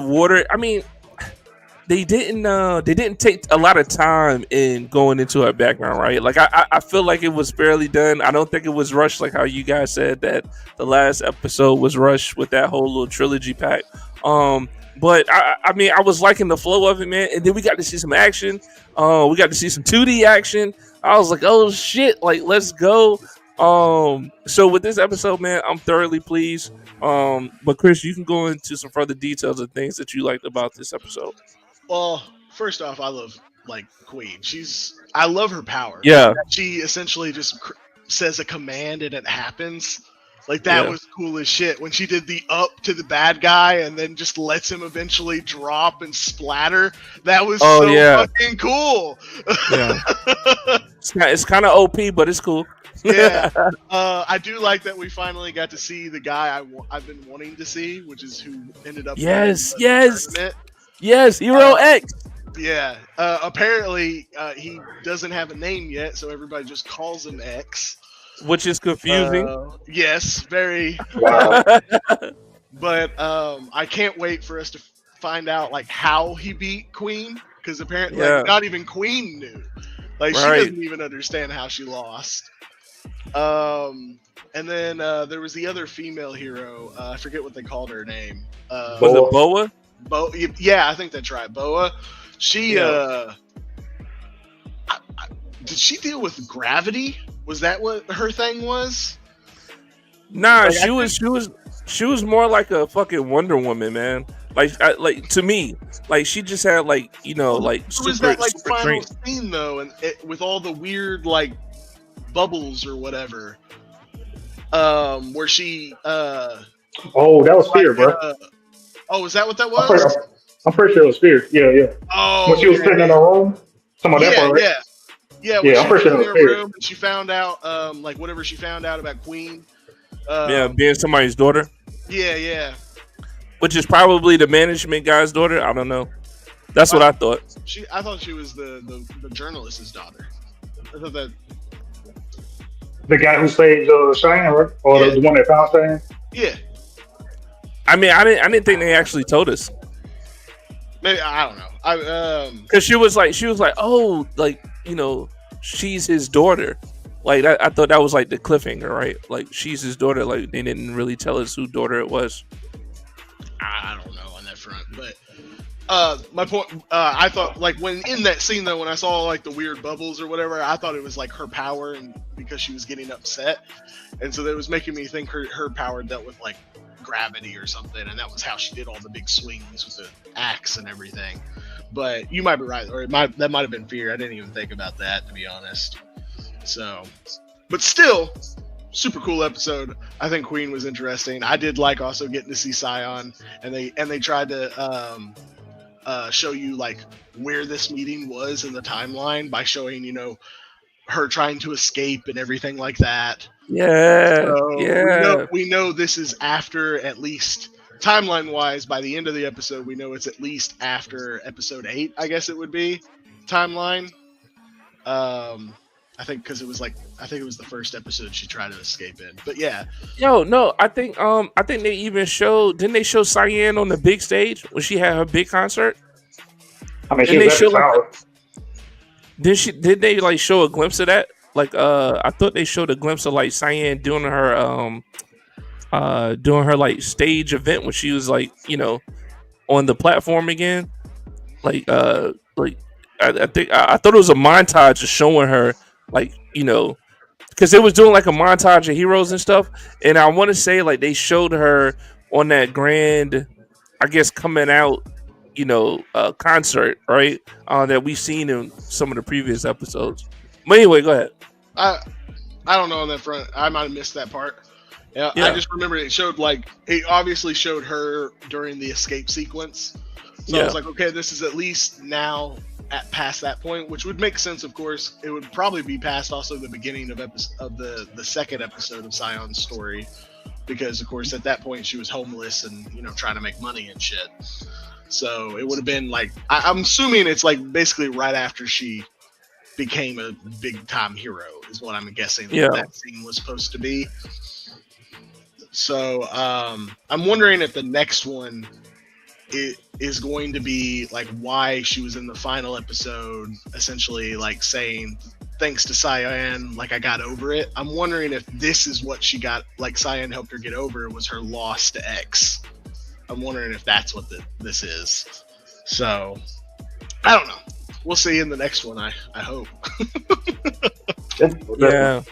Speaker 1: water. I mean, they didn't take a lot of time in going into her background, right? Like I feel like it was fairly done. I don't think it was rushed, like how you guys said that the last episode was rushed with that whole little trilogy pack. But I mean, I was liking the flow of it, man. And then we got to see some action. We got to see some 2D action. I was like, oh shit, like let's go. So with this episode, man, I'm thoroughly pleased. But Chris, you can go into some further details of things that you liked about this episode.
Speaker 3: Well, first off, I love Queen. I love her power.
Speaker 1: Yeah,
Speaker 3: she essentially just says a command and it happens. Like that was cool as shit when she did the up to the bad guy and then just lets him eventually drop and splatter. That was fucking cool.
Speaker 1: Yeah, it's kind of OP, but it's cool.
Speaker 3: Yeah, I do like that we finally got to see the guy I've been wanting to see, which is who ended up.
Speaker 1: Yes, Hero X.
Speaker 3: Yeah. Apparently, he doesn't have a name yet, so everybody just calls him X.
Speaker 1: Which is confusing.
Speaker 3: Yes, very.
Speaker 2: Wow.
Speaker 3: But I can't wait for us to find out like how he beat Queen, because apparently not even Queen knew. Like she doesn't even understand how she lost. And then there was the other female hero. I forget what they called her name.
Speaker 1: Was it Boa?
Speaker 3: Yeah, I think that's right. Boa. She did she deal with gravity? Was that what her thing was?
Speaker 1: Nah, like, she was more like a fucking Wonder Woman, man. Like to me, like she just had like like
Speaker 3: super, was that like final scene though, and with all the weird like bubbles or whatever, where she
Speaker 2: oh, that was Fear, bro.
Speaker 3: Oh, is that what that was?
Speaker 2: I'm pretty sure it was Fear. Yeah.
Speaker 3: Oh,
Speaker 2: when she was sitting in her room, some of that part, right?
Speaker 3: Yeah.
Speaker 2: Yeah, I'm pretty sure it was Fear.
Speaker 3: And she found out, like whatever she found out about Queen.
Speaker 1: Being somebody's daughter.
Speaker 3: Yeah.
Speaker 1: Which is probably the management guy's daughter. I don't know. That's what I thought.
Speaker 3: I thought she was the journalist's daughter. I thought that.
Speaker 2: The guy who saved Cheyenne, right? Or
Speaker 3: Yeah.
Speaker 2: the one that found Cheyenne?
Speaker 3: Yeah.
Speaker 1: I mean, I didn't think they actually told us.
Speaker 3: Maybe I don't know.
Speaker 1: Because she was like, oh, like, she's his daughter. Like I thought that was like the cliffhanger, right? Like she's his daughter. Like they didn't really tell us who daughter it was.
Speaker 3: I don't know on that front, but my point, I thought like when in that scene though, when I saw like the weird bubbles or whatever, I thought it was like her power, and because she was getting upset, and so that was making me think her power dealt with like gravity or something, and that was how she did all the big swings with the axe and everything. But you might be right, or that might have been fear. I didn't even think about that, to be honest. So, but still, super cool episode. I think Queen was interesting. I did like also getting to see Scion, and they tried to show you like where this meeting was in the timeline by showing her trying to escape and everything like that.
Speaker 1: Yeah,
Speaker 3: so
Speaker 1: yeah.
Speaker 3: We know this is after, at least timeline wise, by the end of the episode, we know it's at least after episode 8. I guess it would be timeline. I think because it was the first episode she tried to escape in. But yeah.
Speaker 1: Yo, no, I think they even showed. Didn't they show Cyan on the big stage when she had her big concert?
Speaker 2: I mean, she was at the tower.
Speaker 1: Did they like show a glimpse of that? Like, I thought they showed a glimpse of like Cyan doing her like stage event when she was like on the platform again. Like I thought it was a montage of showing her like because it was doing like a montage of heroes and stuff, and I want to say like they showed her on that grand, I guess, coming out concert, right, that we've seen in some of the previous episodes. But anyway, go ahead.
Speaker 3: I don't know on that front. I might have missed that part. Yeah. I just remember it obviously showed her during the escape sequence. So I was like, okay, this is at least now past that point, which would make sense. Of course, it would probably be past also the beginning of the second episode of Scion's story, because of course at that point she was homeless and trying to make money and shit. So it would have been like, I'm assuming it's like basically right after she became a big time hero is what I'm guessing that scene was supposed to be. So I'm wondering if the next one is going to be like why she was in the final episode, essentially like saying thanks to Cyan, like I got over it. I'm wondering if this is what she got, like Cyan helped her get over, was her loss to X. I'm wondering if that's what this is. So I don't know. We'll see in the next one. I hope.
Speaker 1: Yeah.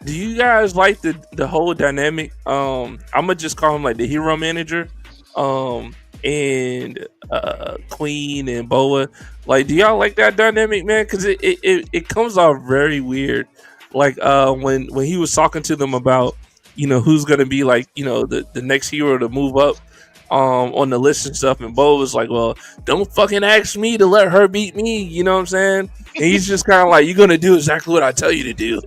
Speaker 1: Do you guys like the whole dynamic? I'm gonna just call him like the hero manager, and Queen and Boa. Like, do y'all like that dynamic, man? Because it comes off very weird. Like when he was talking to them about who's gonna be like the next hero to move up on the list and stuff, and Bo was like, well, don't fucking ask me to let her beat me, you know what I'm saying? And he's just kind of like, you're gonna do exactly what I tell you to do.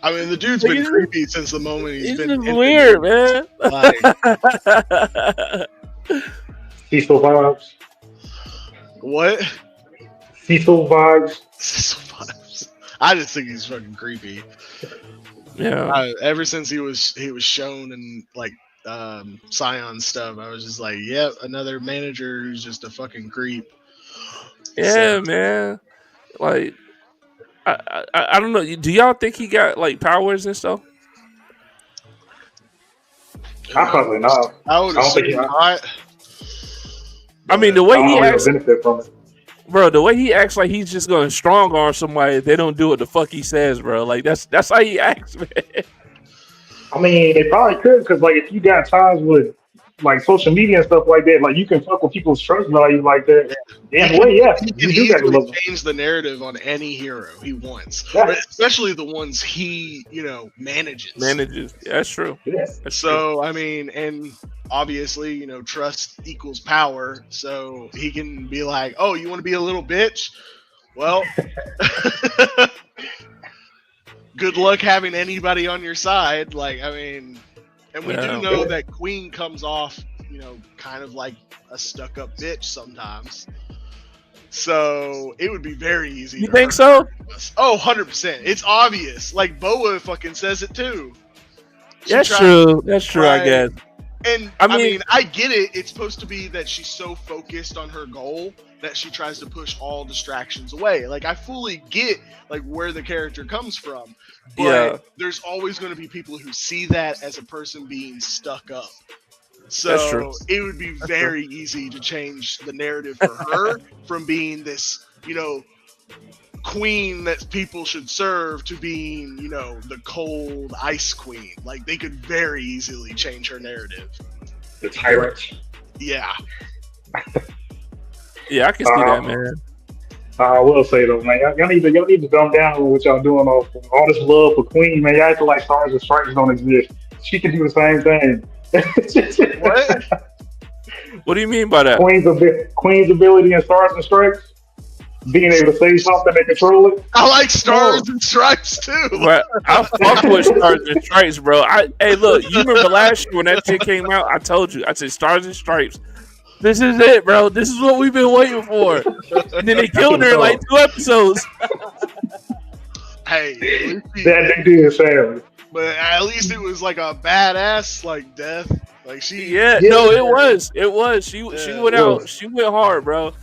Speaker 3: I mean, the dude's been creepy since the moment he's been
Speaker 1: weird, man.
Speaker 2: Cecil vibes.
Speaker 3: What?
Speaker 2: Cecil vibes.
Speaker 3: I just think he's fucking creepy.
Speaker 1: Yeah.
Speaker 3: Ever since he was shown in like Scion stuff, I was just like, yep, another manager who's just a fucking creep.
Speaker 1: Yeah, man. Like, I don't know. Do y'all think he got like powers and stuff?
Speaker 2: Probably not.
Speaker 3: I would assume not.
Speaker 1: I mean, the way he acts,
Speaker 2: benefit from it.
Speaker 1: Bro, the way he acts like he's just gonna strong arm somebody if they don't do what the fuck he says, bro. Like that's how he acts, man.
Speaker 2: I mean, they probably could, because like if you got times with like social media and stuff like that, like you can fuck with people's trust value like that. Yeah, you do that.
Speaker 3: He change the narrative on any hero he wants, especially the ones he manages.
Speaker 1: Yeah, that's true.
Speaker 2: Yeah.
Speaker 3: So I mean, and obviously trust equals power. So he can be like, oh, you want to be a little bitch? Well, good luck having anybody on your side. Like, I mean, and we do know that Queen comes off, kind of like a stuck-up bitch sometimes. So it would be very easy.
Speaker 1: You think so?
Speaker 3: Oh, 100%. It's obvious. Like Boa fucking says it too.
Speaker 1: That's true. That's true, I guess.
Speaker 3: And I mean, I get it. It's supposed to be that she's so focused on her goal that she tries to push all distractions away. Like I fully get like where the character comes from. But there's always going to be people who see that as a person being stuck up. So it would be very easy to change the narrative for her from being this, queen that people should serve to being, the cold ice queen. Like they could very easily change her narrative.
Speaker 2: The tyrant.
Speaker 3: Yeah.
Speaker 1: Yeah, I can see that, man.
Speaker 2: I will say though, man, y'all need to dumb down what y'all doing all this love for Queen, man. Y'all acting like Stars and Stripes don't exist. She can do the same thing.
Speaker 3: What?
Speaker 1: What do you mean by that?
Speaker 2: Queen's ability in Stars and Stripes, being able to say something and control it.
Speaker 3: I like Stars and Stripes too.
Speaker 1: But I fuck with Stars and Stripes, bro. Hey, look, you remember last year when that shit came out? I told you, I said Stars and Stripes. This is it, bro. This is what we've been waiting for. And then they killed her in like 2 episodes.
Speaker 3: Hey,
Speaker 2: that they did, sadly.
Speaker 3: But at least it was like a badass like death. Like she.
Speaker 1: Yeah, no, it was. It was. She went out. She went hard, bro.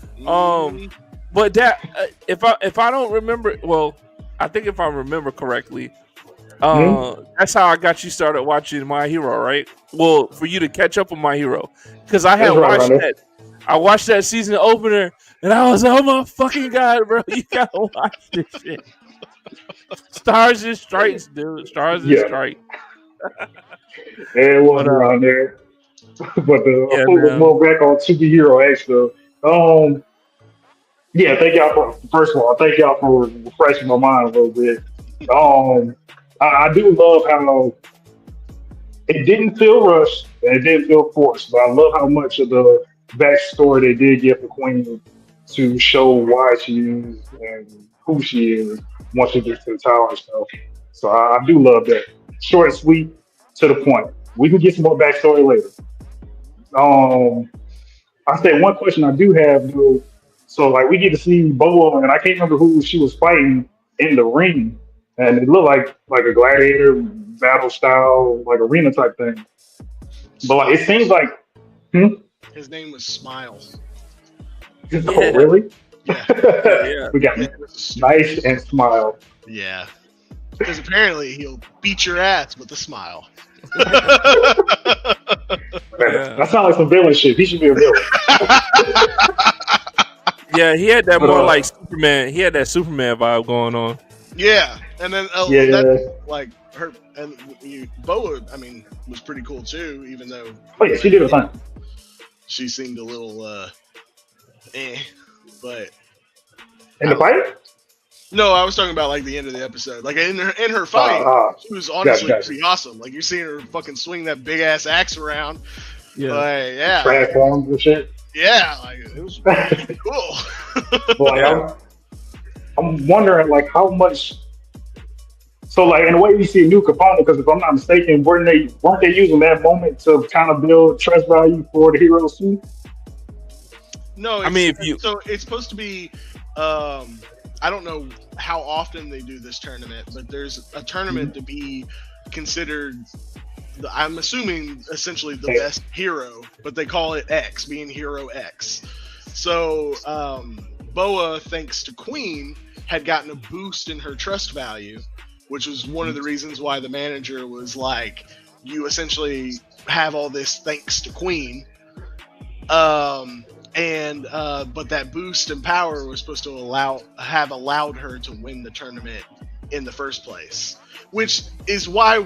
Speaker 1: But that if I don't remember, well, I think if I remember correctly, that's how I got you started watching My Hero, right? Well, for you to catch up on My Hero, because I had watched that. I watched that season opener, and I was like, oh my fucking god, bro, you gotta watch this shit. Stars and Stripes, dude. Stars and Stripes.
Speaker 2: It was around there. But more back on Superhero X though. Yeah, thank y'all for first of all, thank y'all for refreshing my mind a little bit. I do love how it didn't feel rushed and it didn't feel forced, but I love how much of the backstory they did give the Queen to show why she is and who she is once she gets to the tower and stuff. So I do love that. Short and sweet, to the point. We can get some more backstory later. I said one question I do have though. So like we get to see Boa, and I can't remember who she was fighting in the ring, and it looked like a gladiator battle style, like arena type thing. But like it seems like
Speaker 3: his name was Smile.
Speaker 2: Oh really?
Speaker 3: Yeah.
Speaker 2: We got Nice and Smile.
Speaker 3: Yeah. Because apparently he'll beat your ass with a smile.
Speaker 2: That sounds like some villain shit. He should be a villain.
Speaker 1: Yeah, he had that more like Superman. He had that Superman vibe going on.
Speaker 3: Yeah, and then that, like her and Boa, I mean, was pretty cool too. Even though,
Speaker 2: she did a thing.
Speaker 3: She seemed a little, but
Speaker 2: in the fight.
Speaker 3: No, I was talking about like the end of the episode. Like in her fight, she was honestly pretty awesome. Like you're seeing her fucking swing that big ass axe around.
Speaker 1: Yeah,
Speaker 3: like, yeah.
Speaker 2: Transforms and shit.
Speaker 3: Yeah, like it was pretty cool.
Speaker 2: Well, I'm wondering like how much. So like in a way we see a new component because if I'm not mistaken, weren't they using that moment to kind of build trust value for the heroes too?
Speaker 3: No,
Speaker 1: I mean
Speaker 3: so it's supposed to be. I don't know how often they do this tournament, but there's a tournament to be considered. I'm assuming essentially the best hero, but they call it X, being Hero X. So Boa, thanks to Queen, had gotten a boost in her trust value, which was one of the reasons why the manager was like, "You essentially have all this thanks to Queen." But that boost in power was supposed to have allowed her to win the tournament in the first place, which is why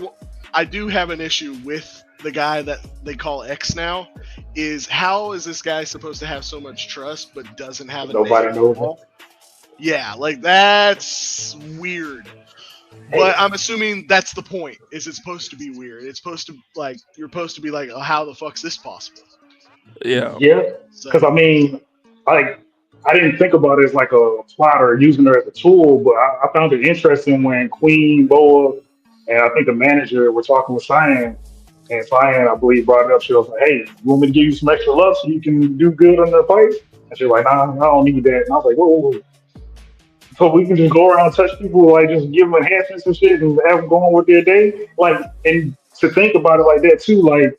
Speaker 3: I do have an issue with the guy that they call X now. Is how is this guy supposed to have so much trust but doesn't have
Speaker 2: nobody knows him?
Speaker 3: Yeah, like that's weird. But I'm assuming that's the point. Is it's supposed to be weird? It's supposed to like you're supposed to be like, oh, how the fuck's this possible?
Speaker 1: Yeah.
Speaker 2: Because I mean, like I didn't think about it as like a plot or using her as a tool, but I found it interesting when Queen, Boa, and I think the manager were talking with Cyan, and Cyan, I believe, brought it up. She was like, "Hey, you want me to give you some extra love so you can do good on the fight?" And she's like, nah, I don't need that. And I was like, whoa. So we can just go around and touch people, like just give them enhancements and shit and have them go on with their day. Like, and to think about it like that too, like,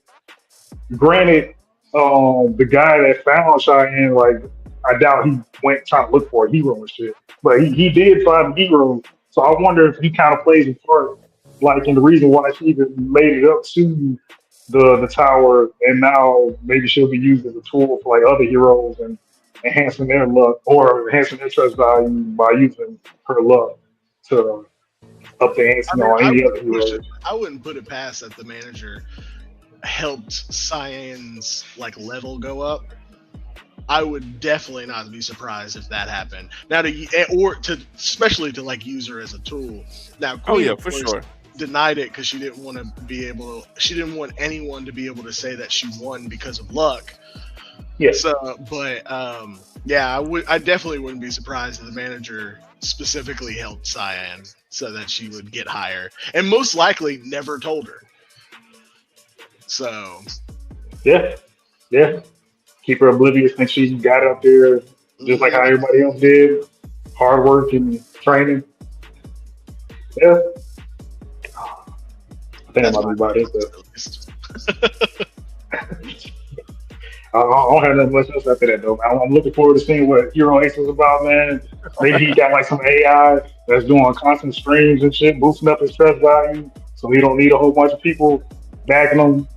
Speaker 2: granted, the guy that found Cheyenne, like, I doubt he went trying to look for a hero and shit. But he did find a hero. So I wonder if he kind of plays a part, like, in the reason why she even made it up to the tower, and now maybe she'll be used as a tool for like other heroes and enhancing their luck or enhancing their trust value by using her luck to up the ante on any other heroes.
Speaker 3: I wouldn't put it past that the manager helped Cyan's like level go up. I would definitely not be surprised if that happened. Now, especially to like use her as a tool. Now, Queen,
Speaker 1: for sure,
Speaker 3: denied it because she didn't want to be able. She didn't want anyone to be able to say that she won because of luck.
Speaker 2: Yes.
Speaker 3: So, but yeah, I definitely wouldn't be surprised if the manager specifically helped Cyan so that she would get higher, and most likely never told her. So,
Speaker 2: yeah. Keep her oblivious and she got up there just like how everybody else did. Hard work and training. Yeah. I think that might be about it though. I don't have nothing much else after that though. I'm looking forward to seeing what Hero X is about, man. Maybe he got like some AI that's doing constant streams and shit, boosting up his trust value, so he don't need a whole bunch of people backing him.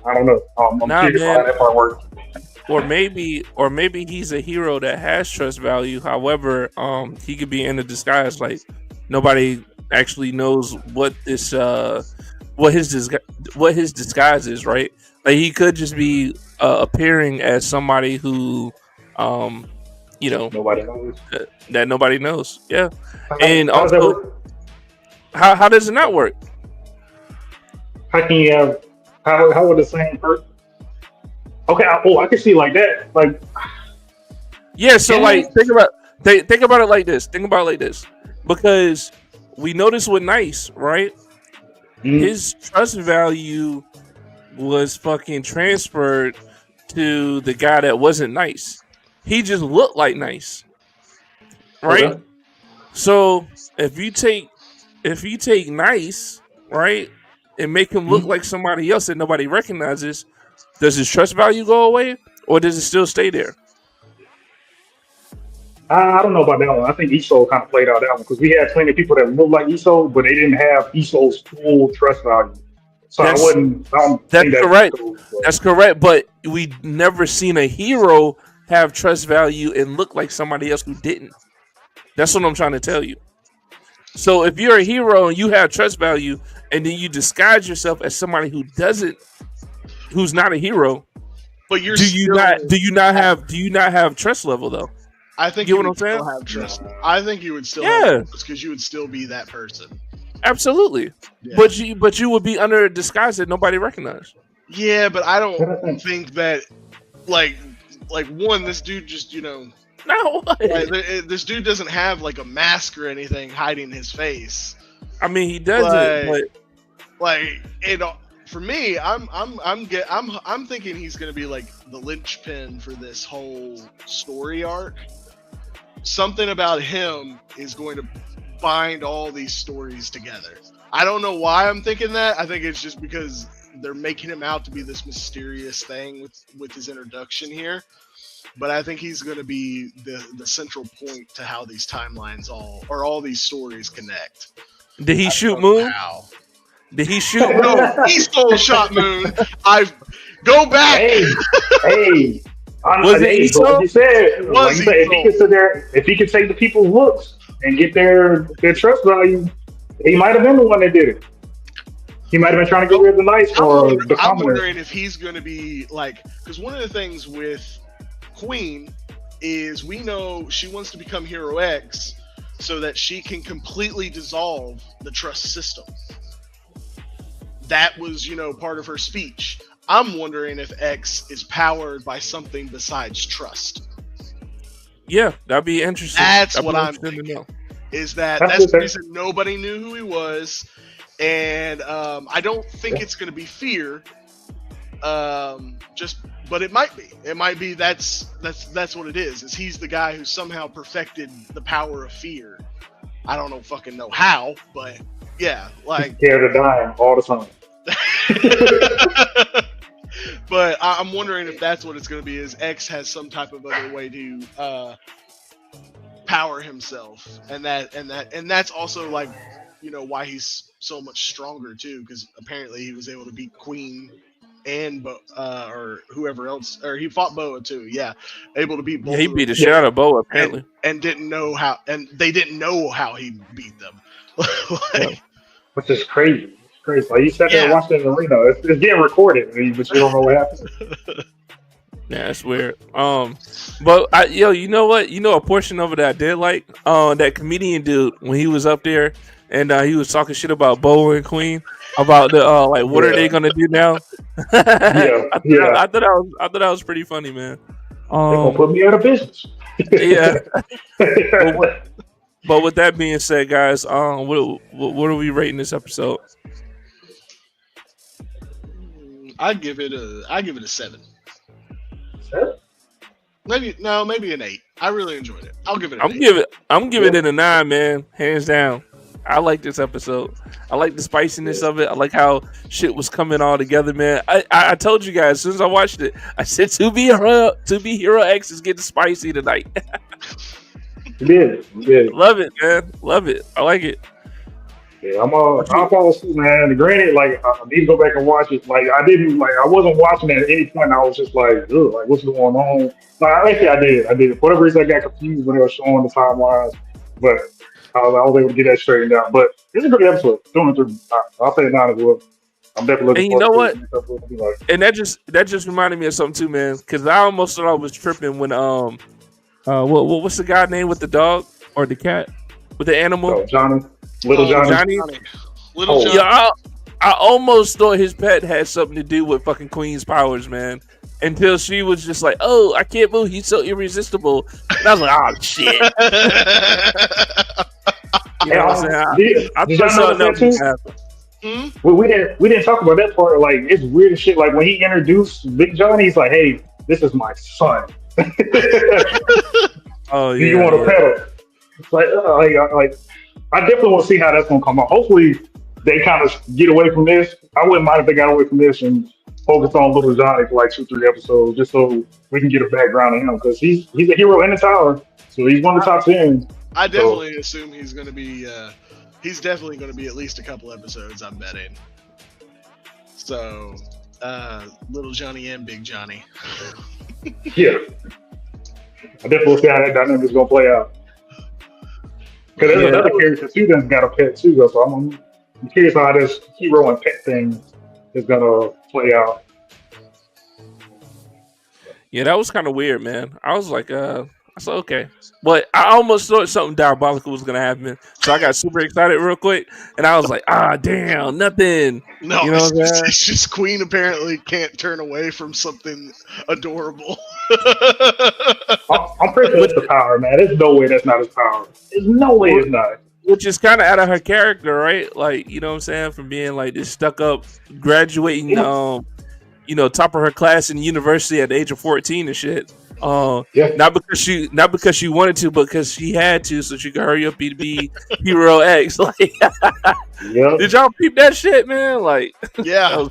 Speaker 2: I don't know. I'm curious how that part works.
Speaker 1: Or maybe he's a hero that has trust value. However, he could be in a disguise. Like nobody actually knows what this what his disguise is, right? Like he could just be appearing as somebody who,
Speaker 2: nobody knows
Speaker 1: that nobody knows. Yeah, and also, how does it not work?
Speaker 2: How can you have how would the same person? Okay, I can see like that. Like,
Speaker 1: yeah. So like, think about it like this. Think about it like this, because we noticed with Nice, right? Mm-hmm. His trust value was fucking transferred to the guy that wasn't Nice. He just looked like Nice, right? Okay. So if you take Nice, right, and make him look like somebody else that nobody recognizes, does his trust value go away, or does it still stay there?
Speaker 2: I don't know about that one. I think Iso kind of played out that one because we had plenty of people that looked like Iso, but they didn't have Iso's full trust value. So that's
Speaker 1: correct. That's correct. But we never seen a hero have trust value and look like somebody else who didn't. That's what I'm trying to tell you. So if you're a hero and you have trust value, and then you disguise yourself as somebody who's not a hero,
Speaker 3: but do
Speaker 1: you not have trust level though?
Speaker 3: I think you would still have trust. I think you would still have trust because you would still be that person.
Speaker 1: Absolutely. Yeah. But you would be under a disguise that nobody recognized.
Speaker 3: Yeah, but I don't think that like one, this dude just,
Speaker 1: no,
Speaker 3: like, this dude doesn't have like a mask or anything hiding his face.
Speaker 1: I mean, he doesn't, but
Speaker 3: like it. For me, I'm thinking he's gonna be like the linchpin for this whole story arc. Something about him is going to bind all these stories together. I don't know why I'm thinking that. I think it's just because they're making him out to be this mysterious thing with his introduction here. But I think he's going to be the central point to how these timelines all these stories connect.
Speaker 1: Did he shoot Moon? Did he shoot Moon?
Speaker 3: No, he stole shot Moon. Go back.
Speaker 2: Hey.
Speaker 1: Was it Iso?
Speaker 2: Like you said, if he could take the people's looks and get their trust value, he might have been the one that did it. He might have been trying to get rid of the Nice or the commoner.
Speaker 3: I'm wondering if he's going to be like, because one of the things with Queen is we know she wants to become Hero X so that she can completely dissolve the trust system. That was, part of her speech. I'm wondering if X is powered by something besides trust.
Speaker 1: Yeah, that'd be interesting.
Speaker 3: That's what I'm thinking. Is that's the reason nobody knew who he was, and I don't think it's going to be fear. Just But it might be. It might be that's what it is. Is he's the guy who somehow perfected the power of fear. I don't know fucking know how, but yeah, like
Speaker 2: scared of dying all the time.
Speaker 3: But I'm wondering if that's what it's going to be. Is X has some type of other way to power himself, and that's also like, you know, why he's so much stronger too, because apparently he was able to beat Queen and or whoever else, or he fought Boa too. Yeah, able to beat both.
Speaker 1: Yeah, he beat the shit out of Boa apparently,
Speaker 3: and didn't know how, and they didn't know how he beat them.
Speaker 2: Which is crazy. It's crazy. Like you sat there and watched it in the arena. It's getting recorded, but you don't know what happened.
Speaker 1: Yeah, that's weird. But you know what? You know, a portion of it that I did like, that comedian dude when he was up there and he was talking shit about Boa and Queen about the like, what are they gonna do now? I thought that was pretty funny, man.
Speaker 2: They're gonna put me out of business.
Speaker 1: Yeah. But with that being said, guys, what are we rating this episode?
Speaker 3: I give it a 7. Maybe an 8. I really enjoyed it. I'll give it an 8.
Speaker 1: I'm giving it a 9, man. Hands down. I like this episode. I like the spiciness of it. I like how shit was coming all together, man. I told you guys as soon as I watched it, I said To Be Hero X is getting spicy tonight.
Speaker 2: You did.
Speaker 1: Love it, man. Love it. I like it.
Speaker 2: Yeah, I'll follow suit, man. Granted, like I need to go back and watch it. Like I wasn't watching it at any point. I was just like, ugh, like what's going on? Like actually, I did. For whatever reason, I got confused when they were showing the timelines, but I was able to get that straightened out. But it's a good episode. I'll say 9 as well. I'm definitely looking.
Speaker 1: And you know what? And that just reminded me of something too, man. Because I almost thought I was tripping when what's the guy name with the dog or the cat with the animal?
Speaker 2: Oh, Johnny. Little Johnny.
Speaker 3: Little Johnny.
Speaker 1: Yeah, I almost thought his pet had something to do with fucking Queen's powers, man. Until she was just like, "Oh, I can't move. He's so irresistible." And I was like, "Oh shit." You know what I'm saying? I thought something else was happening.
Speaker 2: Well, we didn't talk about that part. Like it's weird as shit. Like when he introduced Big Johnny, he's like, "Hey, this is my son."
Speaker 1: Oh yeah.
Speaker 2: Do you want to pet him? Like I definitely want to see how that's gonna come out. Hopefully, they kind of get away from this. I wouldn't mind if they got away from this and focused on Little Johnny for like 2-3 episodes, just so we can get a background on him because he's a hero in the tower. So he's one of the top 10.
Speaker 3: I definitely assume he's going to be. He's definitely going to be at least a couple episodes. I'm betting. So, Little Johnny and Big Johnny.
Speaker 2: Yeah, I definitely see how that dynamic is gonna play out. Because there's another character too that's got a pet too, though. So I'm curious how this hero and pet thing is gonna play out.
Speaker 1: Yeah, that was kind of weird, man. I was like, I said, okay. But I almost thought something diabolical was going to happen. So I got super excited real quick. And I was like, damn, nothing.
Speaker 3: No,
Speaker 1: you know
Speaker 3: it's just Queen apparently can't turn away from something adorable.
Speaker 2: I'm pretty sure it's the power, man. There's no way that's not his power. There's no way it's not.
Speaker 1: Which is kind of out of her character, right? Like, you know what I'm saying? From being like this stuck up, graduating, top of her class in university at the age of 14 and shit. Not because she wanted to, but because she had to, so she could hurry up and be Hero X. Like, did y'all peep that shit, man? Like,
Speaker 3: yeah,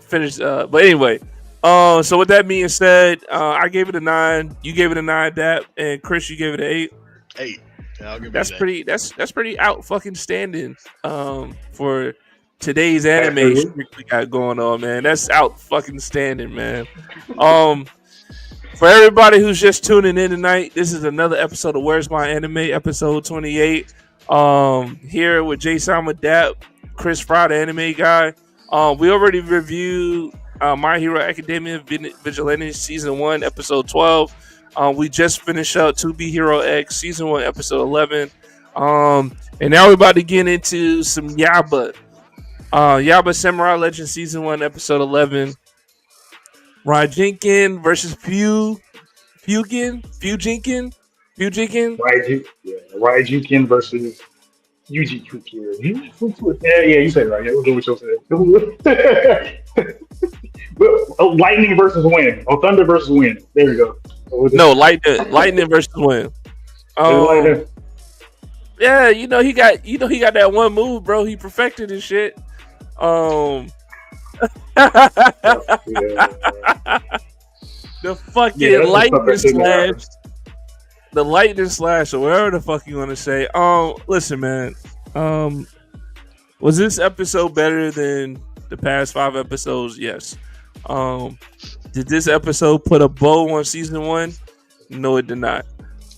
Speaker 1: finished. But anyway, so with that being said, I gave it a 9. You gave it a 9, Dap, and Chris, you gave it an 8.
Speaker 3: 8. Yeah, I'll give
Speaker 1: that's
Speaker 3: it an
Speaker 1: pretty. 8. That's pretty out fucking standing. For today's anime shit we got going on, man. That's out fucking standing, man. For everybody who's just tuning in tonight, this is another episode of Where's My Anime, episode 28. Here with J-Sama, Dap, Chris Fry, the anime guy. We already reviewed My Hero Academia Vigilante season 1, episode 12. We just finished up To Be Hero X season 1, episode 11. And now we're about to get into some Yaba. Yaba Samurai Legend Season 1, Episode 11. Raijinkin versus Ryujinkin
Speaker 2: versus Yuji Kuki. Yeah, you said it right. Yeah, we'll do what you said. Lightning versus wind. Oh, thunder versus wind. There we go.
Speaker 1: No, lightning versus wind.
Speaker 2: Lightning.
Speaker 1: Yeah, he got that one move, bro. He perfected his shit. The fucking lightning slash. The lightning slash, or whatever the fuck you want to say. Listen, man. Was this episode better than the past 5 episodes? Yes. Did this episode put a bow on season 1? No, it did not.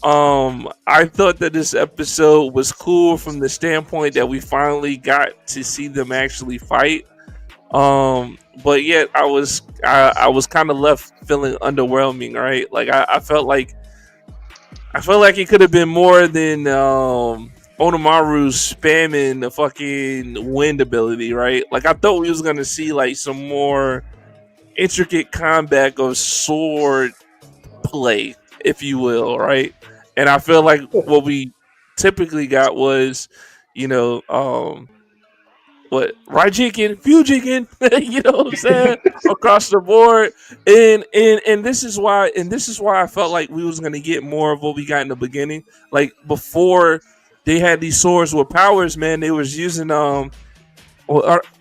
Speaker 1: I thought that this episode was cool from the standpoint that we finally got to see them actually fight. But yet I was kind of left feeling underwhelming, right? Like I felt like it could have been more than Onamaru spamming the fucking wind ability, right? Like I thought we was gonna see like some more intricate combat of sword play, if you will, right? And I feel like what we typically got was, what Rajikin, Fujikin, you know what I'm saying, across the board, and this is why I felt like we was gonna get more of what we got in the beginning. Like before, they had these swords with powers, man. They was using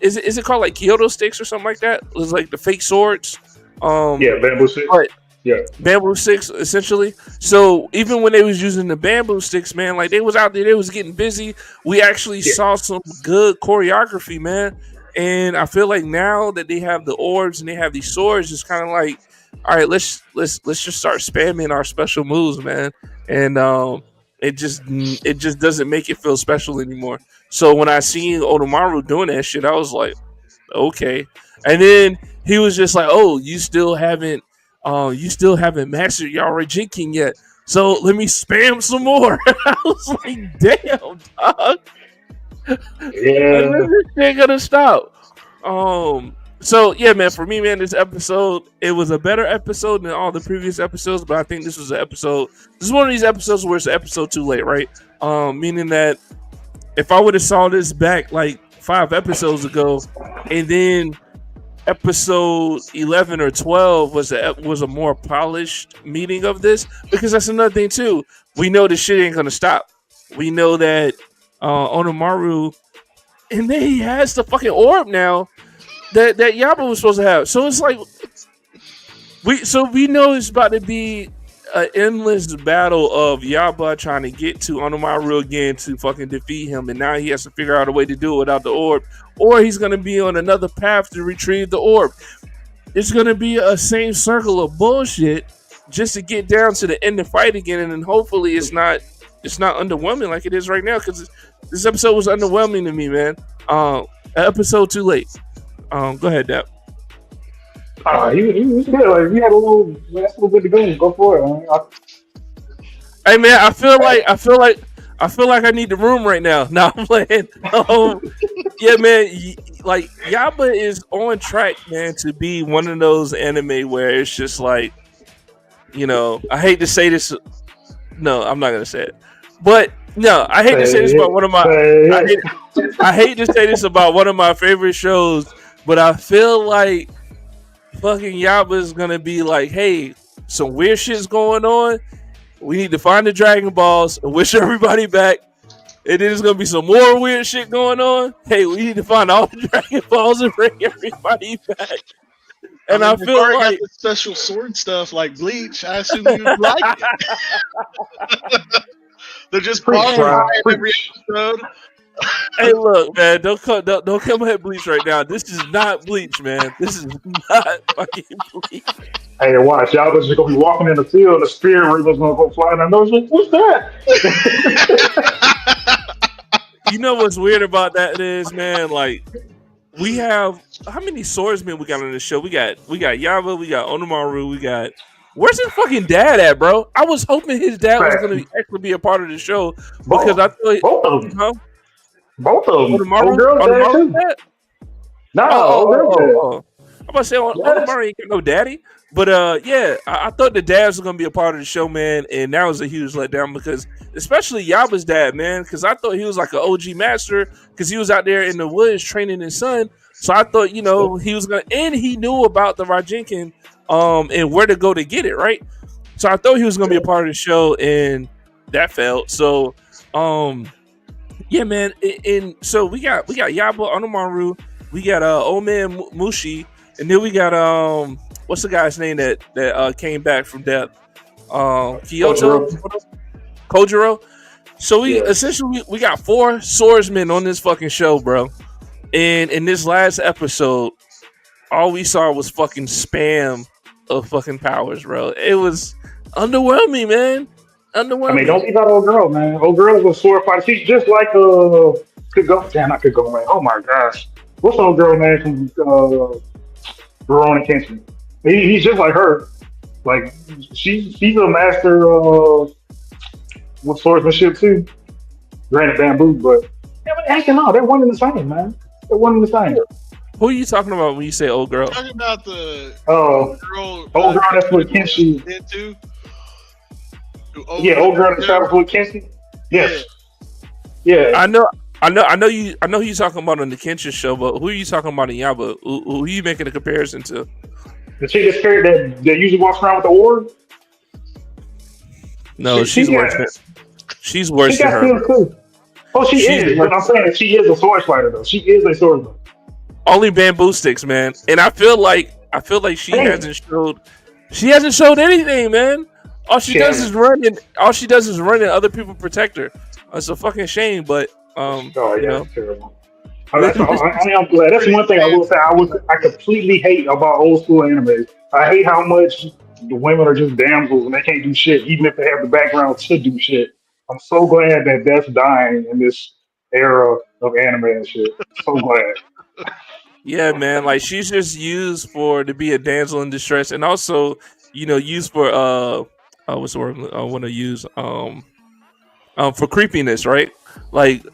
Speaker 1: is it called like Kyoto sticks or something like that? It was like the fake swords.
Speaker 2: Bamboo sticks. Right. Yeah,
Speaker 1: bamboo sticks essentially. So even when they was using the bamboo sticks, man, like they was out there, they was getting busy. We actually saw some good choreography, man. And I feel like now that they have the orbs and they have these swords, it's kind of like, all right, let's just start spamming our special moves, man. And it just doesn't make it feel special anymore. So when I seen Otomaru doing that shit, I was like, okay. And then he was just like, oh, you still haven't mastered Yara Jinking yet, so let me spam some more. I was like, damn, dog.
Speaker 2: Yeah,
Speaker 1: this ain't gonna stop. So yeah, man, for me, man, this episode, it was a better episode than all the previous episodes, but I think this was this is one of these episodes where it's an episode too late, right? Meaning that if I would have saw this back like 5 episodes ago, and then episode 11 or 12 was a more polished meeting of this, because that's another thing too. We know this shit ain't gonna stop. We know that Onamaru, and then he has the fucking orb now that Yaba was supposed to have. So it's like we know it's about to be an endless battle of Yaba trying to get to Onamaru again to fucking defeat him, and now he has to figure out a way to do it without the orb, or he's gonna be on another path to retrieve the orb. It's gonna be a same circle of bullshit just to get down to the end of the fight again, and then hopefully it's not underwhelming like it is right now, because this episode was underwhelming to me, man. Episode too late. Go ahead, Dap.
Speaker 2: He was good. Like, we had a little bit to go. Go for it, man.
Speaker 1: Hey, man, I feel like I need the room right now. No, I'm playing. Yeah, man. Like Yaba is on track, man, to be one of those anime where it's just like, I hate to say this. No, I'm not gonna say it. But no, I hate to say this about one of my. I hate to say this about one of my favorite shows, but I feel like fucking Yaba is gonna be like, hey, some weird shit's going on. We need to find the Dragon Balls and wish everybody back. And then there's gonna be some more weird shit going on. Hey, we need to find all the Dragon Balls and bring everybody back. And I feel like
Speaker 3: the special sword stuff like Bleach, I assume you would like it. They're just every episode.
Speaker 1: Hey, look, man! Don't come at Bleach right now. This is not Bleach, man. This is not fucking Bleach.
Speaker 2: Hey, watch! Y'all just gonna be walking in the field, and the spirit river's gonna go flying. I know, like, what's that?
Speaker 1: You know what's weird about that is, man? Like, we have how many swordsmen we got on the show? We got Yaba, we got Onamaru, where's his fucking dad at, bro? I was hoping his dad was gonna actually be a part of the show, because I thought
Speaker 2: both of them. Both of them.
Speaker 1: Onamaru dad?
Speaker 2: No,
Speaker 1: I'm about to say Onamaru ain't got no daddy. But yeah, I thought the dads were gonna be a part of the show, man, and that was a huge letdown, because especially Yaba's dad, man, because I thought he was like an OG master, because he was out there in the woods training his son. So I thought, he was gonna, and he knew about the Rajinkin, and where to go to get it, right? So I thought he was gonna be a part of the show, and that failed. So, yeah, man. And so we got Yaba Onomaru, we got old man Mushi, and then we got what's the guy's name that came back from death? Kyoto Kojiro. So we essentially we got 4 swordsmen on this fucking show, bro. And in this last episode, all we saw was fucking spam of fucking powers, bro. It was underwhelming, man. Underwhelming.
Speaker 2: I mean, don't leave out old girl, man. Old girl is a sword fighter. She's just like could go. Damn, I could go, man. Oh my gosh, what's old girl name from Rurouni Kenshin? He's just like her. Like she's a master with swordsmanship too. Granted, bamboo, but actually no, they're one and the same, man. They're one and the same.
Speaker 1: Who are you talking about when you say old girl?
Speaker 3: I'm talking about the
Speaker 2: old girl that's with Kenshi. Old girl that travels with Kenshi. Yes. Yeah.
Speaker 1: I know you. I know who you talking about on the Kenshin show, but who are you talking about in Yaba? Who are you making a comparison to?
Speaker 2: The chick that usually walks around with the orb.
Speaker 1: No, she's worse. She's worse than her.
Speaker 2: Cool. Oh, she is. But I'm saying that she is a sword fighter, though. She is a swordsman.
Speaker 1: Only bamboo sticks, man. And I feel like she hasn't showed anything, man. All she does is run, and other people protect her. It's a fucking shame, but
Speaker 2: that's terrible. I'm glad. That's one thing I will say. I completely hate about old school anime. I hate how much the women are just damsels and they can't do shit, even if they have the background to do shit. I'm so glad that that's dying in this era of anime and shit. So glad.
Speaker 1: Yeah, man. Like she's just used to be a damsel in distress, and also, used for what's the word I want to use? For creepiness, right? Like,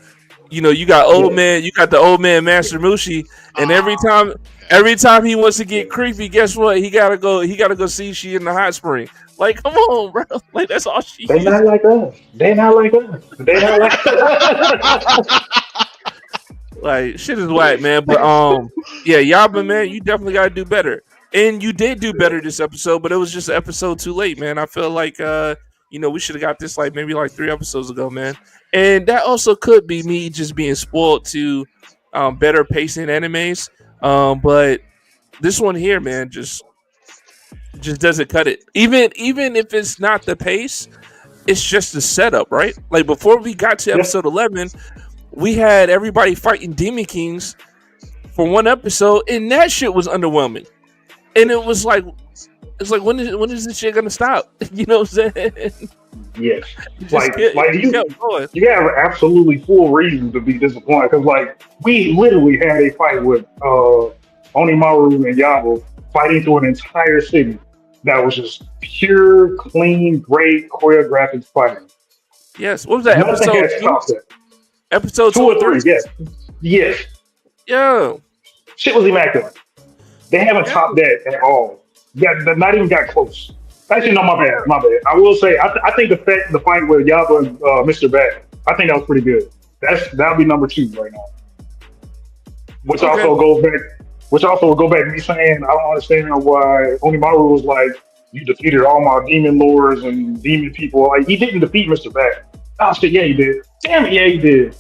Speaker 1: you got the old man Master Mushi, and every time he wants to get creepy, guess what? He gotta go see she in the hot spring. Like, come on, bro. Like that's all she.
Speaker 2: They not like us.
Speaker 1: Like shit is whack, man. But yeah, Yaba, man, you definitely gotta do better. And you did do better this episode, but it was just an episode too late, man. I feel like we should have got this maybe 3 episodes ago, man. And that also could be me just being spoiled to better pacing animes. But this one here, man, just doesn't cut it. Even if it's not the pace, it's just the setup, right? Like before we got to episode 11, we had everybody fighting Demon Kings for one episode, and that shit was underwhelming. And it was like, when is this shit gonna stop? You know what I'm saying?
Speaker 2: Yes. You have absolutely full reason to be disappointed because we literally had a fight with Onimaru and Yabo fighting through an entire city that was just pure, clean, great choreographic fighting.
Speaker 1: Yes. What was that episode? Episode 2 or 3?
Speaker 2: Yes.
Speaker 1: Yo.
Speaker 2: Shit was immaculate. They haven't topped that at all. Yeah, not even got close. Actually, no, my bad. I will say, I think the fight with Yaba and Mr. Bat, I think that was pretty good. That'll be number 2 right now. Which also will go back to me saying I don't understand why Onimaru was like, you defeated all my demon lords and demon people. Like he didn't defeat Mr. Bat. Oh shit, yeah he did. Damn it, yeah he did.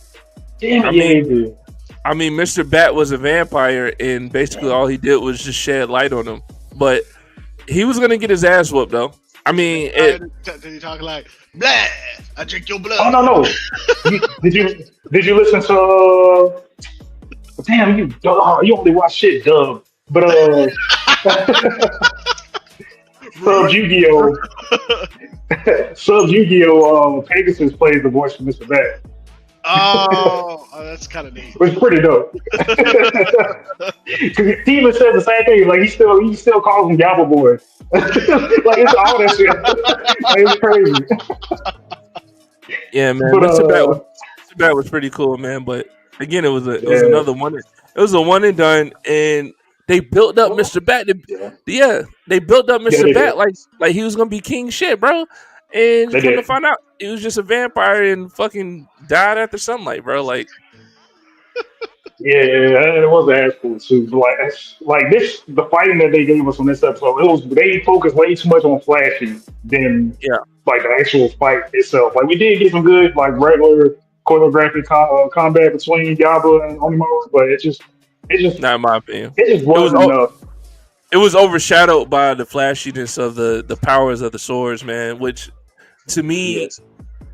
Speaker 2: He did.
Speaker 1: I mean, Mr. Bat was a vampire, and basically all he did was just shed light on him. But he was gonna get his ass whooped, though. I mean,
Speaker 3: did he talk like, blah, I drink your blood?
Speaker 2: Oh no. Did you listen to? Damn, you only watch shit, dub. But Sub Yu-Gi-Oh! Pegasus plays the voice of Mr. Bat.
Speaker 3: Oh, that's kind of neat.
Speaker 2: It's pretty dope. Because Steven says the same thing. Like he still calls him Yabba Boy. Like it's all that shit. Like, it's crazy.
Speaker 1: Yeah, man. Mr. Bat was pretty cool, man. But again, it was another one. It was a one and done, and they built up Mr. Bat. They built up Mr. Bat like he was gonna be king shit, bro. And come to find out, he was just a vampire and fucking died after sunlight, bro. Like,
Speaker 2: Yeah, it was an ass cool too. But the fighting that they gave us on this episode, they focused way too much on flashy than
Speaker 1: Yeah,
Speaker 2: like the actual fight itself. Like we did get some good like regular choreographic combat between Yaba and Onimaru, but it just
Speaker 1: not in my opinion.
Speaker 2: it just
Speaker 1: It was
Speaker 2: wasn't enough.
Speaker 1: it was overshadowed by the flashiness of the powers of the swords, man. Which to me,
Speaker 2: Yes.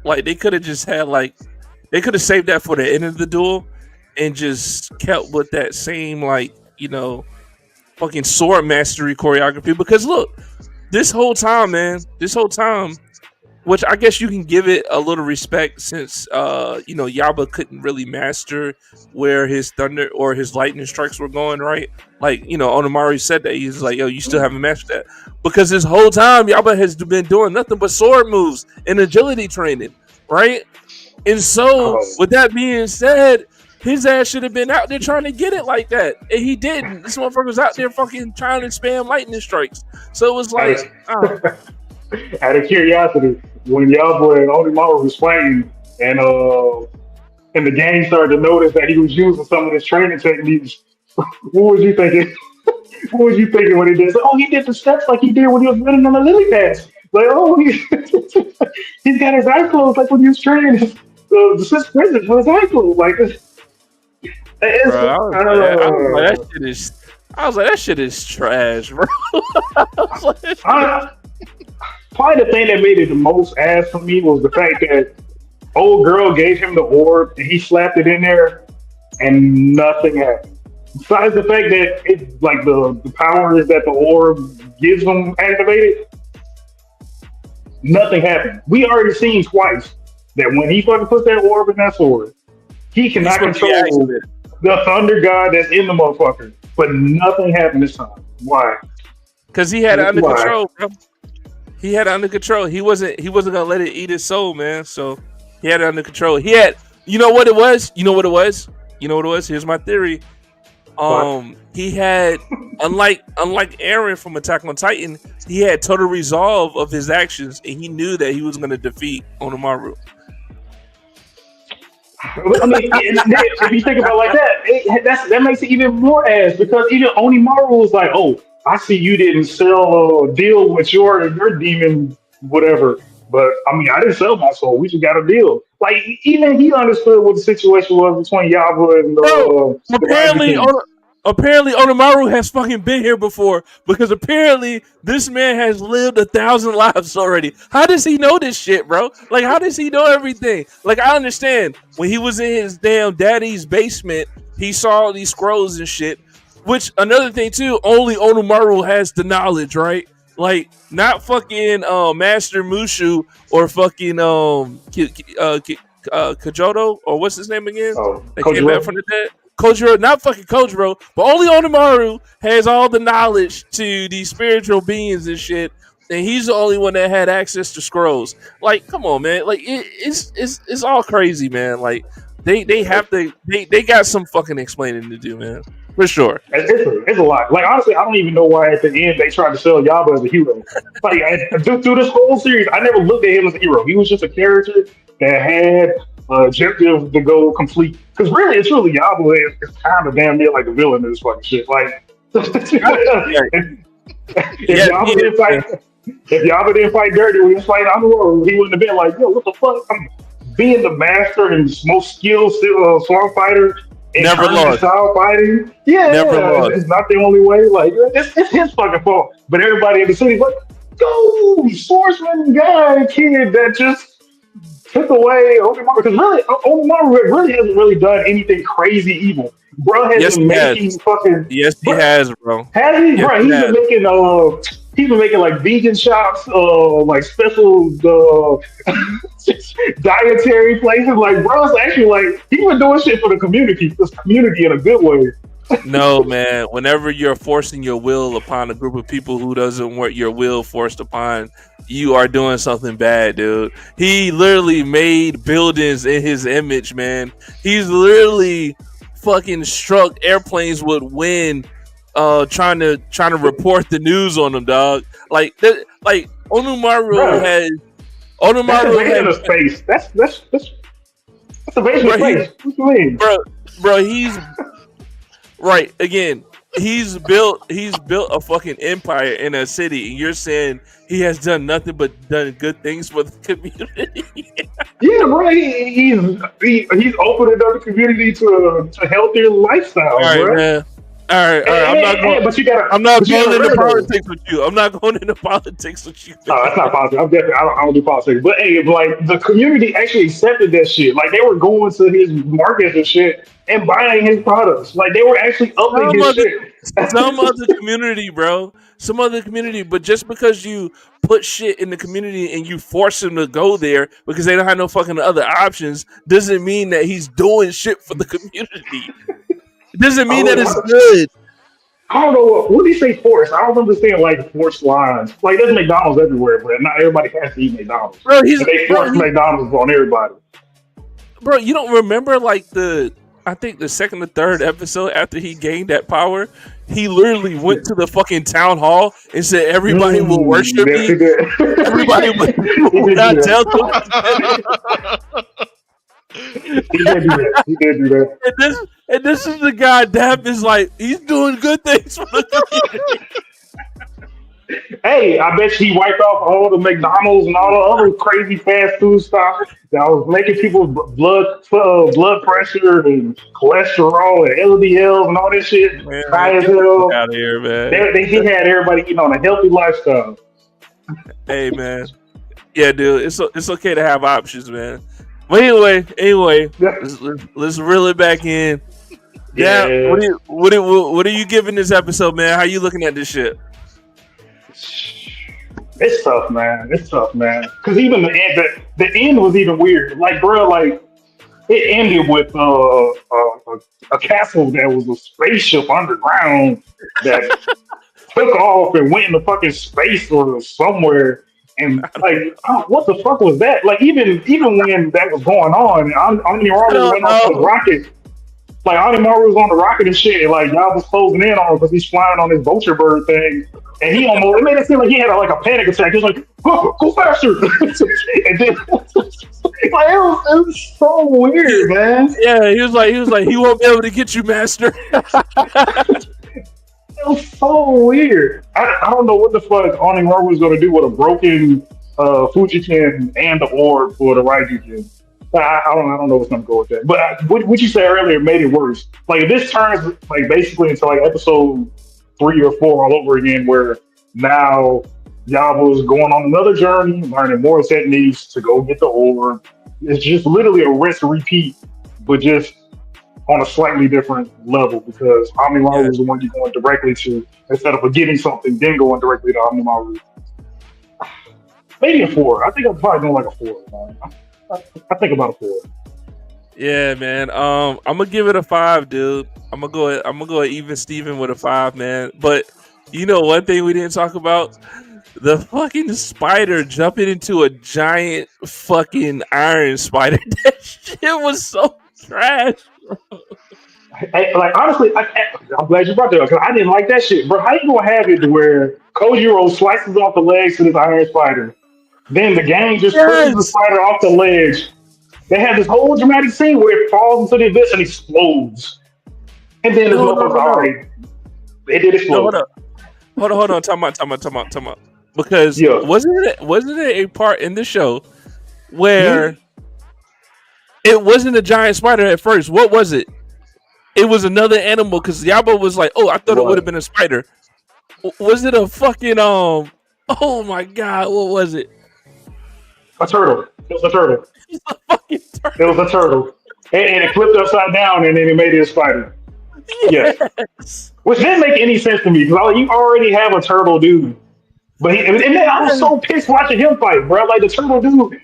Speaker 1: like they could have just had they could have saved that for the end of the duel and just kept with that same fucking sword mastery choreography. Because look, this whole time, man, which I guess you can give it a little respect since Yaba couldn't really master where his thunder or his lightning strikes were going, right? Like, Onimaru said that he's like, yo, you still haven't mastered that. Because this whole time Yaba has been doing nothing but sword moves and agility training, right? And so with that being said, his ass should have been out there trying to get it like that. And he didn't. This motherfucker was out there fucking trying to spam lightning strikes. So it was like,
Speaker 2: out of curiosity, when Yaba and Onimaru was fighting, and the gang started to notice that he was using some of his training techniques, what was you thinking? What was you thinking when he did? Oh, he did the steps like he did when he was running on the lily pads. Like, oh, he's got his eyes closed like when he was training the six prisoners with his eyes closed. Like,
Speaker 1: I was like, that shit is trash, bro.
Speaker 2: Probably the thing that made it the most ass for me was the fact that old girl gave him the orb and he slapped it in there and nothing happened. Besides the fact that it's like the powers that the orb gives him activated, nothing happened. We already seen twice that when he fucking puts that orb in that sword, he cannot control the thunder god that's in the motherfucker. But nothing happened this time. Why?
Speaker 1: Because he had it under control, bro. He had it under control. He wasn't gonna let it eat his soul, man. So he had it under control. He had, you know what it was? Here's my theory. He had, unlike Eren from Attack on Titan, he had total resolve of his actions, and he knew that he was gonna defeat Onimaru.
Speaker 2: I mean, if you think about it like that, that makes it even more ass because even Onimaru was like, "Oh, I see you didn't sell a deal with your demon, whatever. But I mean, I didn't sell my soul. We just got a deal." Like even he understood what the situation was between Yaba and
Speaker 1: Apparently, Onimaru has fucking been here before because apparently this man has lived 1,000 lives already. How does he know this shit, bro? Like, how does he know everything? Like, I understand when he was in his damn daddy's basement, he saw all these scrolls and shit. Which another thing too, only Onimaru has the knowledge, right? Like, not fucking Master Mushu or fucking Kajoto or what's his name again? That came back from the dead. Kojiro, not fucking Kojiro, but only Onimaru has all the knowledge to these spiritual beings and shit, and he's the only one that had access to scrolls. Like, come on, man! Like, it's all crazy, man. Like, they got some fucking explaining to do, man, for sure.
Speaker 2: It's a lot. Like, honestly, I don't even know why at the end they tried to sell Yaba as a hero. Like, through this whole series, I never looked at him as a hero. He was just a character that had objective to go complete. Because really, it's really Yaba is kind of damn near like the villain of this fucking shit. Like, if Yaba didn't fight dirty when he was fighting Underworld, he wouldn't have been like, yo, what the fuck? I'm being the master and most skilled sword fighter.
Speaker 1: Never lost.
Speaker 2: Style fighting. Never lost. It's not the only way. Like, it's his fucking fault. But everybody in the city's like, go, swordsman guy, kid that just took away Onimaru, because really, Onimaru really hasn't really done anything crazy evil. Bro has been making fucking.
Speaker 1: Yes, he has, bro.
Speaker 2: Has he? Yes, bro, he's been making like vegan shops, like special dietary places. Like, bro, it's actually like he's been doing shit for the community in a good way.
Speaker 1: No, man. Whenever you're forcing your will upon a group of people who doesn't want your will forced upon, you are doing something bad, dude. He literally made buildings in his image, man. He's literally fucking struck airplanes with wind, trying to report the news on them, dog. Like Onimaru has. Onimaru has
Speaker 2: space. That's invasion of space. What you mean,
Speaker 1: bro? He's Right. Again, he's built a fucking empire in a city, and you're saying he has done nothing but done good things for the community.
Speaker 2: Yeah, bro. He's opening up the community to healthier lifestyles,
Speaker 1: All right,
Speaker 2: bro.
Speaker 1: man. All right.
Speaker 2: But you gotta.
Speaker 1: I'm not
Speaker 2: but you
Speaker 1: going
Speaker 2: gotta
Speaker 1: into
Speaker 2: remember, though.
Speaker 1: politics with you. I'm not going into politics with you.
Speaker 2: Oh, that's not politics. I don't do politics. But hey, like the community actually accepted that shit. Like they were going to his markets and shit and buying his products. Like they were actually upping
Speaker 1: Some
Speaker 2: his
Speaker 1: other,
Speaker 2: shit.
Speaker 1: some other community, bro. Some other community, but just because you put shit in the community and you force them to go there because they don't have no fucking other options, doesn't mean that he's doing shit for the community. It doesn't mean that it's good.
Speaker 2: I don't know what do you say force? I don't understand like force lines. Like there's McDonald's everywhere, but not everybody has to eat McDonald's.
Speaker 1: Bro,
Speaker 2: And they force McDonald's on everybody.
Speaker 1: Bro, you don't remember like I think the second or third episode after he gained that power, he literally went to the fucking town hall and said everybody will worship
Speaker 2: Yes,
Speaker 1: me.
Speaker 2: he did.
Speaker 1: Everybody will not tell them.
Speaker 2: He did do that. He did do that.
Speaker 1: And this is the guy Dap is like, he's doing good things for the community.
Speaker 2: Hey, I bet he wiped off all the McDonald's and all the other crazy fast food stuff that was making people's blood pressure and cholesterol and LDLs and all this shit
Speaker 1: Man,
Speaker 2: high as
Speaker 1: get the
Speaker 2: hell.
Speaker 1: fuck out of here, man.
Speaker 2: He had everybody eating on a healthy lifestyle.
Speaker 1: Hey, man. Yeah, dude, it's okay to have options, man. But anyway, let's reel it back in. Yeah. What are you giving this episode, man? How you looking at this shit?
Speaker 2: It's tough, man. Because even the end was even weird. Like, bro, like it ended with a castle that was a spaceship underground that took off and went into fucking space or somewhere. And like, what the fuck was that? Like, even when that was going on, Onimaru went off the rocket. Like, Onimaru was on the rocket and shit, and like y'all was closing in on him because he's flying on his vulture bird thing, and it made it seem like he had a panic attack. He was like, "Go faster!" And then it was so weird, man.
Speaker 1: Yeah, he was like, he won't be able to get you, master.
Speaker 2: It was so weird. I don't know what the fuck Onimaru was going to do with a broken Fujikin and the orb for the Raijukin. I don't know what's going to go with that. But what you said earlier made it worse. Like, this turns like basically into like episode 3 or 4 all over again, where now Yaba's going on another journey, learning more techniques to go get the orb. It's just literally a rinse and repeat, but just on a slightly different level, because Onimaru is the one you're going directly to instead of forgetting something, then going directly to Onimaru. Maybe a 4. I think I'm probably doing like a 4, man. I think about a 4.
Speaker 1: Yeah, man. I'm gonna give it a 5, dude. I'm gonna go even Steven with a 5, man. But you know one thing we didn't talk about? The fucking spider jumping into a giant fucking iron spider. That shit was so trash, bro.
Speaker 2: Like, honestly, I'm glad you brought that up, because I didn't like that shit, bro. How you gonna have it to where Kojiro slices off the legs to this iron spider? Then the gang just pushes the spider off the ledge. They have this whole dramatic scene where it falls into the abyss and explodes. And then this motherfucker's already. It did explode.
Speaker 1: Hold on. Time out. Because wasn't it a part in the show where it wasn't a giant spider at first? What was it? It was another animal, because Yaba was like, "Oh, I thought it would have been a spider." Was it a fucking Oh my god, what was it?
Speaker 2: A turtle. It was a turtle.
Speaker 1: It's a fucking turtle.
Speaker 2: It was a turtle. And it flipped upside down, and then it made it a spider. Yes. Which didn't make any sense to me, because you already have a turtle dude. But and then I was so pissed watching him fight, bro. Like, the turtle dude,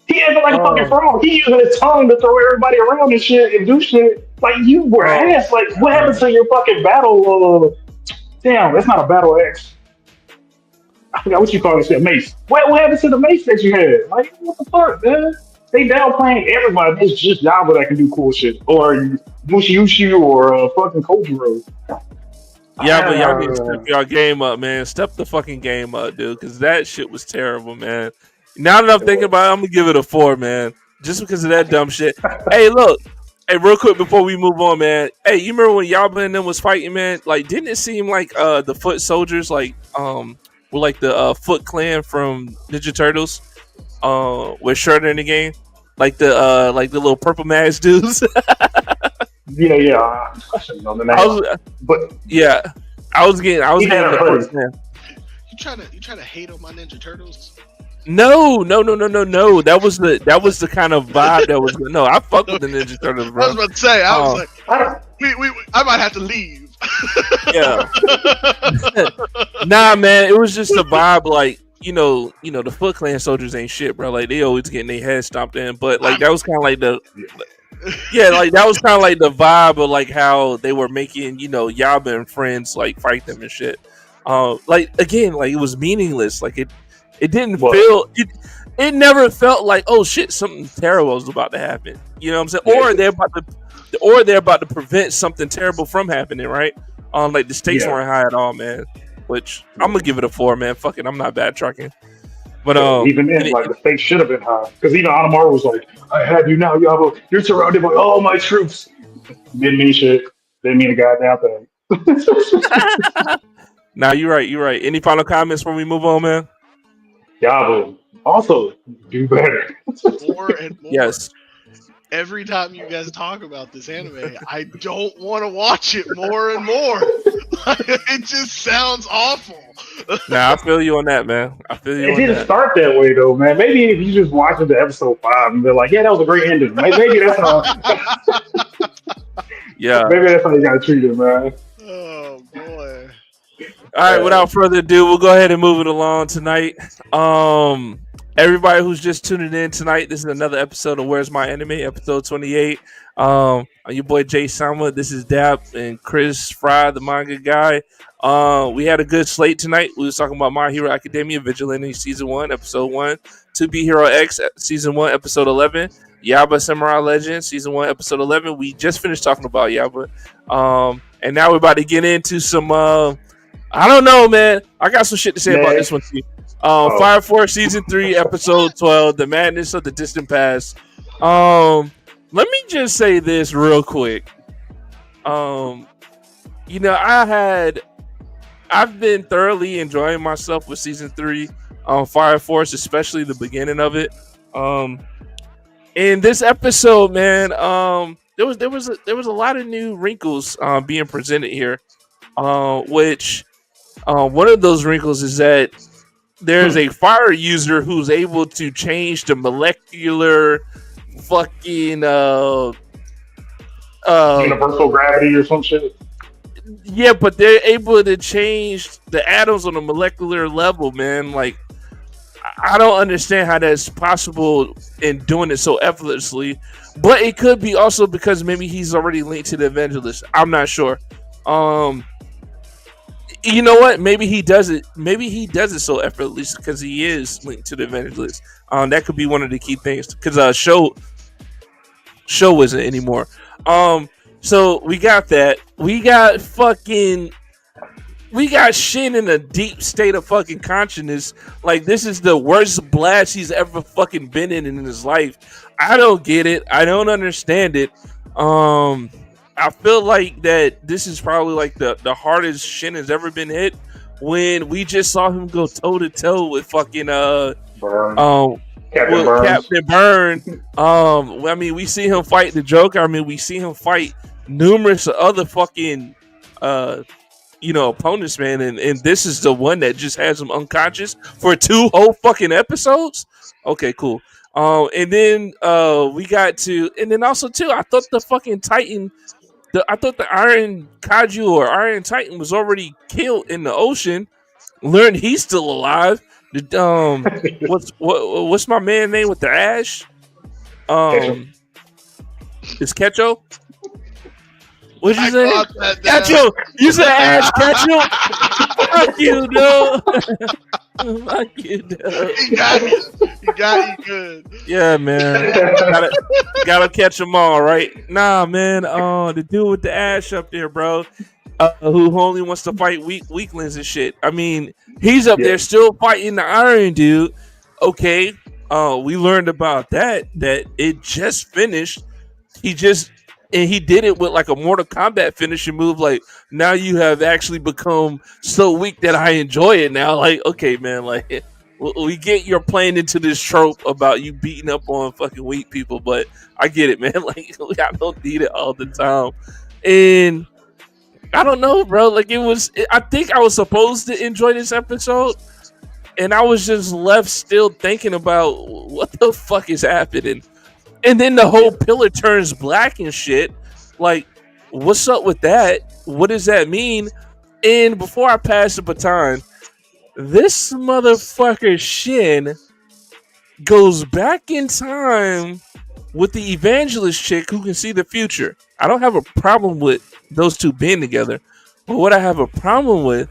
Speaker 2: he acted like a fucking frog. He using his tongue to throw everybody around and shit and do shit. Like, you were ass. Like, what happened to your fucking battle? Damn, that's not a battle X. I forgot what you call this shit, mace. What happened to the mace that you had? Like, what the fuck, man? They downplaying everybody. It's just Yaba that can do cool shit. Or Mushiushi or fucking Kojiro.
Speaker 1: Yeah, but y'all need to step y'all game up, man. Step the fucking game up, dude, because that shit was terrible, man. Now that I'm thinking about it, I'm going to give it a 4, man. Just because of that dumb shit. Hey, look. Hey, real quick before we move on, man. Hey, you remember when Yaba and them was fighting, man? Like, didn't it seem like the Foot Soldiers were like the Foot Clan from Ninja Turtles? With Shredder in the game, like the little purple mask dudes.
Speaker 2: Yeah. I should know the name. But
Speaker 1: yeah, I was getting the first man.
Speaker 3: You trying to hate on my Ninja Turtles?
Speaker 1: No. That was the kind of vibe that was. No, I fuck with the Ninja Turtles, bro.
Speaker 3: I was about to say, I might have to leave.
Speaker 1: Yeah. Nah, man, it was just a vibe. Like, the Foot Clan soldiers ain't shit, bro. Like, they always getting their heads stomped in. But like, that was kind of like the. Yeah, like that was kind of like the vibe of like how they were making, Yaba and friends like fight them and shit. Like again, like it was meaningless. Like it didn't feel it never felt like, oh shit, something terrible was about to happen. You know what I'm saying?
Speaker 2: Yeah.
Speaker 1: Or they're about to prevent something terrible from happening, right? Like the stakes weren't high at all, man. Which I'm gonna give it a 4, man. Fuck it, I'm not bad trucking. But
Speaker 2: even then, like the stakes should have been high because even Anamaru was like, "I have you now, Yabo. You're surrounded by all my troops." Didn't mean shit. Didn't mean a goddamn thing.
Speaker 1: Nah, you're right. Any final comments before we move on, man?
Speaker 2: Yabo, also do better.
Speaker 3: More and more.
Speaker 1: Yes.
Speaker 3: Every time you guys talk about this anime, I don't want to watch it more and more. It just sounds awful.
Speaker 1: Nah, I feel you on that, man.
Speaker 2: It didn't start that way, though, man. Maybe if you just watch it to episode 5 and be like, yeah, that was a great ending. Maybe that's how.
Speaker 1: Yeah.
Speaker 2: Maybe that's how you gotta treat it, man.
Speaker 3: Oh boy.
Speaker 1: All right, without further ado, we'll go ahead and move it along tonight. Everybody who's just tuning in tonight, this is another episode of Where's My Anime, episode 28. I'm your boy Jay Sama. This is Dap and Chris Fry, the manga guy. We had a good slate tonight. We was talking about My Hero Academia, Vigilante Season 1, Episode 1, 2B Hero X, Season 1, Episode 11, Yaba Samurai Legend, Season 1, Episode 11. We just finished talking about Yaba. And now we're about to get into some, I don't know, man. I got some shit to say about this one too. Fire Force Season 3, Episode 12, The Madness of the Distant Past. Let me just say this real quick. I've been thoroughly enjoying myself with Season 3 on Fire Force, especially the beginning of it. In this episode, man, there was a lot of new wrinkles being presented here. Which one of those wrinkles is that there's a fire user who's able to change the molecular fucking
Speaker 2: universal gravity or some shit.
Speaker 1: Yeah, but they're able to change the atoms on a molecular level, man. Like, I don't understand how that's possible in doing it so effortlessly. But it could be also because maybe he's already linked to the evangelist. I'm not sure. You know what? Maybe he does it. Maybe he does it so effortlessly because he is linked to the evangelist. That could be one of the key things because show isn't anymore. So we got that. We got Shin in a deep state of fucking consciousness. Like, this is the worst blast he's ever fucking been in his life. I don't get it. I don't understand it. I feel like that this is probably like the hardest Shin has ever been hit when we just saw him go toe to toe with fucking Captain Byrne. I mean, we see him fight the Joker. I mean, we see him fight numerous other fucking opponents, man, and this is the one that just has him unconscious for 2 whole fucking episodes. Okay, cool. And then we got to, and then also too, I thought the fucking Titan, I thought the Iron Kaiju or Iron Titan was already killed in the ocean. Learned he's still alive. What's my man name with the ash? Is Ketcho? What'd you say? Ketcho! You said Ash Ketcho? Fuck you, dude. Fuck you, dude.
Speaker 3: He got you good.
Speaker 1: Yeah, man. Gotta catch them all, right? Nah, man. The dude with the ash up there, bro. Who only wants to fight weaklings and shit. I mean, he's up there still fighting the Iron Dude. Okay. We learned about that it just finished. He just and he did it with like a Mortal Kombat finishing move. Like, now you have actually become so weak that I enjoy it now. Like, okay, man, like we get you're playing into this trope about you beating up on fucking weak people, but I get it, man. Like, I don't need it all the time, and I don't know, bro. Like, I think I was supposed to enjoy this episode, and I was just left still thinking about what the fuck is happening. And then the whole pillar turns black and shit. Like, what's up with that? What does that mean? And before I pass the baton, this motherfucker Shin goes back in time with the evangelist chick who can see the future. I don't have a problem with those two being together. But what I have a problem with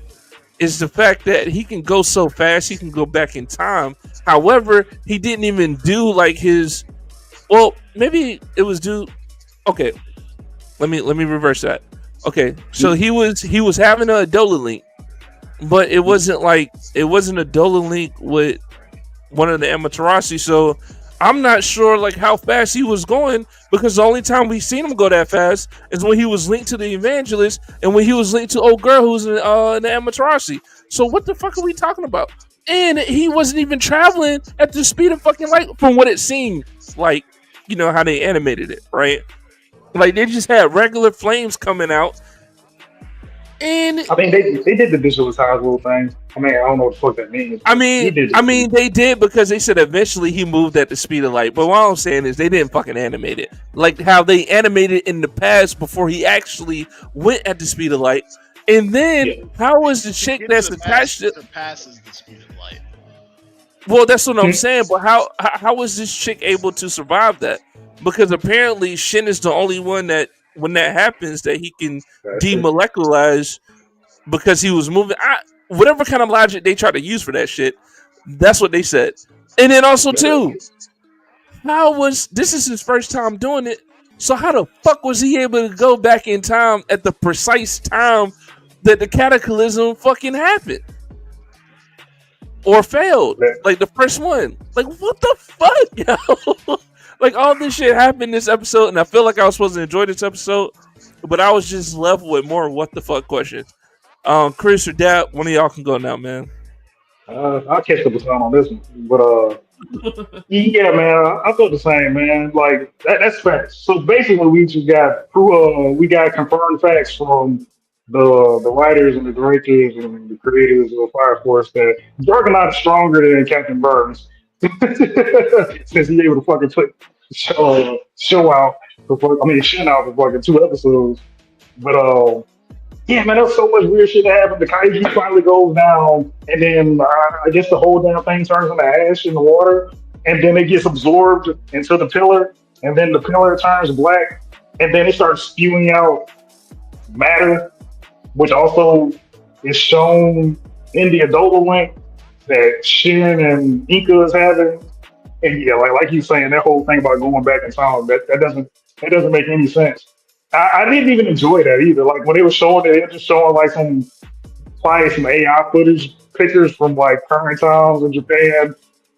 Speaker 1: is the fact that he can go so fast, he can go back in time. However, he didn't even do like his... Well, maybe it was due. Okay, let me reverse that. Okay, so he was having a Adola link, but it wasn't a Adola link with one of the Amaterasu. So I'm not sure like how fast he was going, because the only time we've seen him go that fast is when he was linked to the evangelist and when he was linked to old girl who's in the Amaterasu. So what the fuck are we talking about? And he wasn't even traveling at the speed of fucking light from what it seemed like. You know how they animated it, right? Like, they just had regular flames coming out, and
Speaker 2: I mean, they did the visualizable thing. I mean, I don't know what the fuck that means.
Speaker 1: They did, because they said eventually he moved at the speed of light. But what I'm saying is they didn't fucking animate it like how they animated in the past before he actually went at the speed of light. And then how was the chick that's attached to
Speaker 3: surpasses the speed of light?
Speaker 1: Well, that's what I'm saying. But how was this chick able to survive that? Because apparently Shin is the only one that, when that happens, that he can demolecularize, because he was moving. Whatever kind of logic they try to use for that shit, that's what they said. And then also too, this is his first time doing it. So how the fuck was he able to go back in time at the precise time that the cataclysm fucking happened? Or failed, like the first one. Like, what the fuck, yo? Like, all this shit happened this episode, and I feel like I was supposed to enjoy this episode, but I was just left with more what the fuck questions. Chris or Dad, one of y'all can go now, man.
Speaker 2: I'll catch the baton on this one, but yeah, man, I felt the same, man. Like that's facts. So basically, we just got confirmed facts from the writers and the directors and the creators of Fire Force that Juggernaut is stronger than Captain Burns, since he's able to fucking show out Shin out for fucking 2 episodes. But yeah, man, there's so much weird shit that happened. The kaiju finally goes down, and then I guess the whole damn thing turns into ash in the water, and then it gets absorbed into the pillar, and then the pillar turns black, and then it starts spewing out matter, which also is shown in the Adola link that Shin and Inca is having. And yeah, like you saying, that whole thing about going back in time, that doesn't make any sense. I didn't even enjoy that either. Like when they were showing it, they were just showing like some AI footage, pictures from like current times in Japan,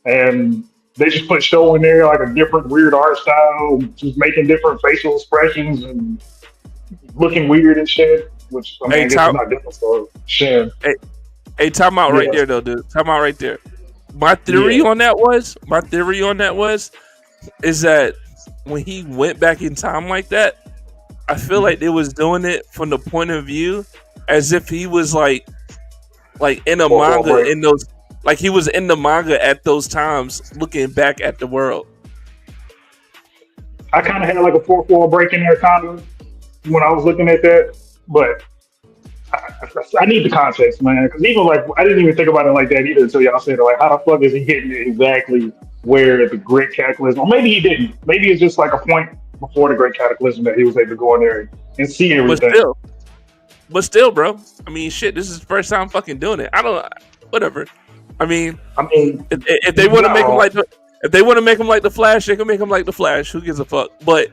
Speaker 2: and they just put show in there like a different weird art style, just making different facial expressions and looking weird and shit. Which I mean, I guess is not different for Shin.
Speaker 1: Hey, time out right there though, dude. Time out right there. My theory on that was is that when he went back in time like that, I feel like they was doing it from the point of view as if he was like in a manga in those, like he was in the manga at those times looking back at the world.
Speaker 2: I kind of had like a 4-4 break in there kind of when I was looking at that, but I need the context, man, because even like I didn't even think about it like that either until y'all said it. Like, how the fuck is he hitting it exactly where the Great Cataclysm? Or maybe he didn't. Maybe it's just like a point before the Great Cataclysm that he was able to go in there and see everything.
Speaker 1: But still, bro. I mean, shit. This is the first time fucking doing it. Whatever. I mean, if they want to make him like if they want to make him like the Flash, they can make him like the Flash. Who gives a fuck? But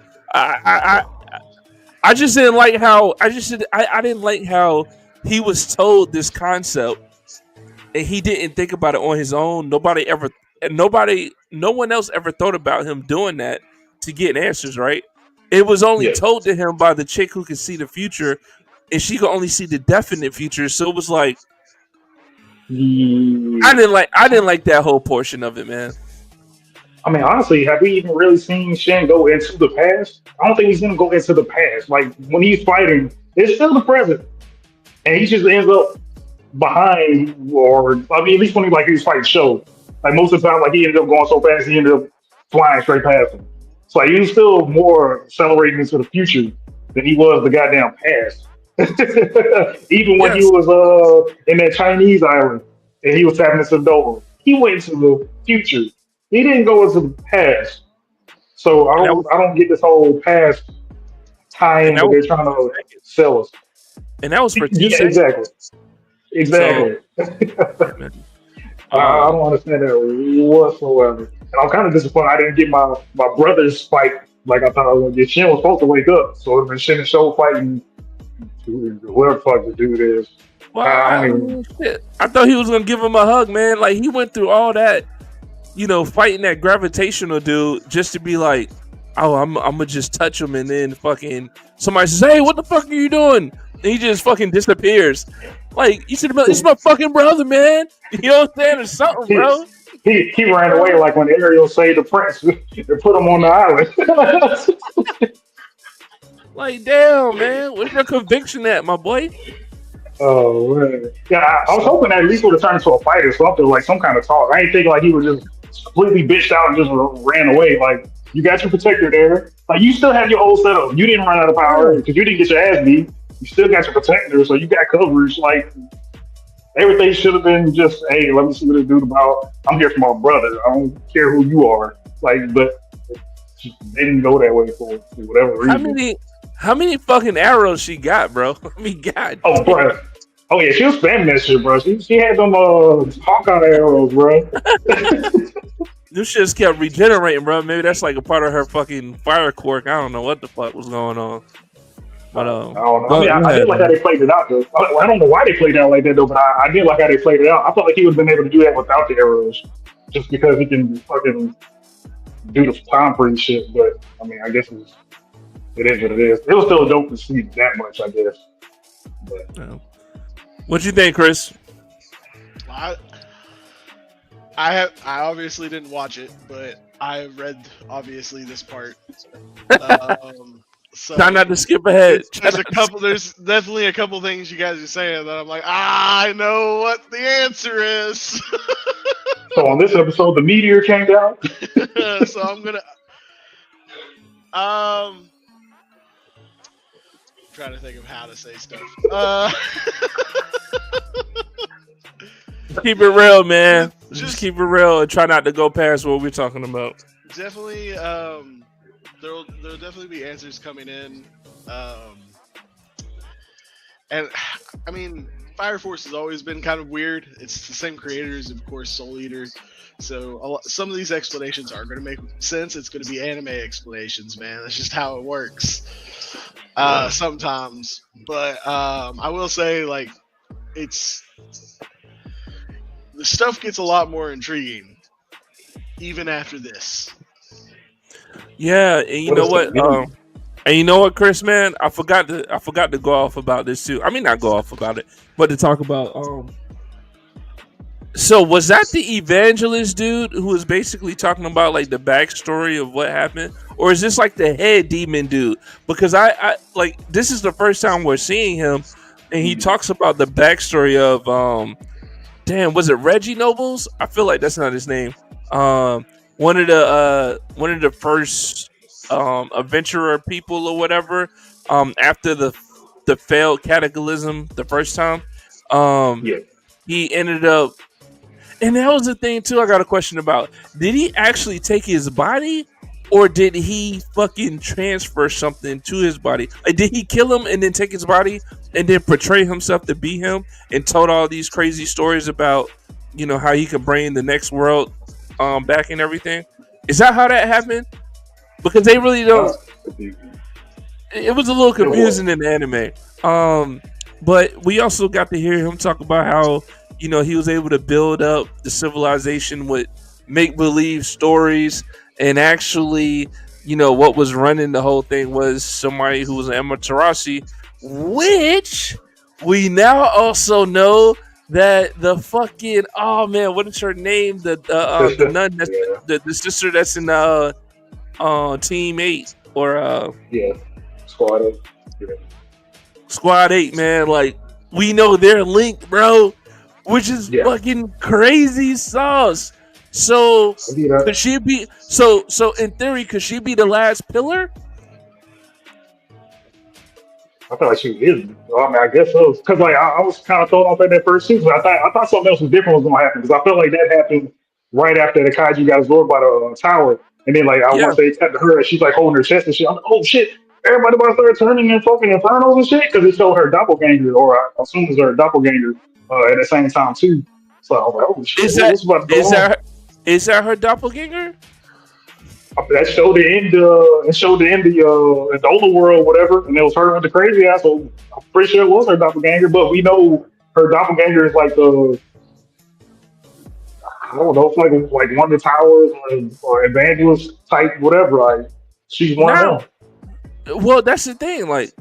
Speaker 1: I just didn't like how I didn't like how he was told this concept and he didn't think about it on his own. No one else ever thought about him doing that to get answers, right? It was only
Speaker 2: Yeah.
Speaker 1: told to him by the chick who could see the future, and she could only see the definite future. So it was like, I didn't like that whole portion of it, man.
Speaker 2: I mean, honestly, have we even really seen Shin go into the past? I don't think he's gonna go into the past. Like when he's fighting, it's still the present, and he just ends up behind, or I mean, at least when he was fighting Show, like most of the time, like he ended up going so fast, he ended up flying straight past him. So like, he was still more accelerating into the future than he was the goddamn past. Even when he was in that Chinese island and he was tapping into Nova, he went into the future. He didn't go into the past. So I don't get this whole past time that they're trying to sell us.
Speaker 1: And that was for
Speaker 2: yeah, exactly. So, I don't understand that whatsoever. And I'm kind of disappointed I didn't get my brother's fight like I thought I was going to get. Shin was supposed to wake up, so it would have been Shin and Show fighting whoever the fuck the dude is.
Speaker 1: Well, I thought he was going to give him a hug, man. Like, he went through all that, fighting that gravitational dude just to be like, oh, I'm going to just touch him, and then fucking somebody says, hey, what the fuck are you doing? And he just fucking disappears. Like, you should have been, it's my fucking brother, man. You know what I'm saying? Or something, bro.
Speaker 2: He ran away like when Ariel saved the prince and put him on the island.
Speaker 1: Like, damn, man. Where's your conviction at, my boy?
Speaker 2: Oh, man. Yeah, I was hoping that at least would have turned into a fight or something, like some kind of talk. I ain't think like he was just completely bitched out and just ran away. Like, you got your protector there. Like, you still have your old setup. You didn't run out of power because you didn't get your ass beat. You still got your protector, so you got coverage. Like, everything should have been just, hey, let me see what this dude about. I'm here for my brother. I don't care who you are. Like, but it didn't go that way for whatever reason.
Speaker 1: How many fucking arrows she got, bro? I mean, God.
Speaker 2: Oh, bro. Oh, yeah, she was spamming that shit, bro. She had them Hawkeye arrows, bro.
Speaker 1: This shit kept regenerating, bro. Maybe that's like a part of her fucking fire quirk. I don't know what the fuck was going on. But,
Speaker 2: I don't know. I did like how they played it out, though. I don't know why they played it out like that, though, but I did like how they played it out. I felt like he would have been able to do that without the arrows, just because he can fucking do the time freeze shit. But, I mean, I guess it is what it is. It was still dope to see that much, I guess. But,
Speaker 1: what you think, Chris?
Speaker 3: I obviously didn't watch it, but I read obviously this part. So
Speaker 1: try not to skip ahead.
Speaker 3: There's definitely a couple things you guys are saying that I'm like, I know what the answer is.
Speaker 2: So on this episode, the meteor came down.
Speaker 3: So I'm gonna trying to think of how to say stuff.
Speaker 1: Keep it real, man. Just keep it real and try not to go past what we're talking about.
Speaker 3: Definitely, there'll definitely be answers coming in, and I mean, Fire Force has always been kind of weird. It's the same creators, of course, Soul Eater. So some of these explanations aren't going to make sense. It's going to be anime explanations, man. That's just how it works. Sometimes, but I will say, like, the stuff gets a lot more intriguing even after this.
Speaker 1: Yeah, and you know what? And you know what, Chris, man? I forgot to go off about this too. I mean, not go off about it, but to talk about. So was that the evangelist dude who was basically talking about like the backstory of what happened, or is this like the head demon dude? Because I like this is the first time we're seeing him, and he talks about the backstory of was it Reggie Nobles? I feel like that's not his name. One of the first adventurer people or whatever. After the failed cataclysm the first time, he ended up. And that was the thing too. I got a question about: did he actually take his body, or did he fucking transfer something to his body? Like, did he kill him and then take his body and then portray himself to be him and told all these crazy stories about, how he could bring the next world back and everything? Is that how that happened? Because they really don't. It was a little confusing in the anime. But we also got to hear him talk about how, he was able to build up the civilization with make-believe stories and actually what was running the whole thing was somebody who was an Amaterasu, which we now also know that the fucking what is her name? The nun that's the sister that's in Team 8 or
Speaker 2: Squad 8. Yeah.
Speaker 1: Squad 8, man. Like, we know they're linked, bro, which is fucking crazy sauce. So could she be so in theory, could she be the last pillar?
Speaker 2: I feel like she is. I mean, I guess so. Because like I was kind of thrown off at that first season. I thought something else was different was going to happen because I felt like that happened right after the kaiju got absorbed by the tower, and then like I want to say it tapped to her and she's like holding her chest and shit. I'm like, oh shit! Everybody about to start turning in fucking infernos and shit because it showed her doppelganger, or I assume it was her doppelganger at the same time too. So I was like, oh shit! What's about to go on?
Speaker 1: Is that her doppelganger?
Speaker 2: That showed the end. It showed the end of the older world, whatever, and it was her with the crazy ass. So I'm pretty sure it was her doppelganger. But we know her doppelganger is like I don't know, it's like one of the towers or evangelist type, whatever. Like she's one of them.
Speaker 1: Well, that's the thing. Like,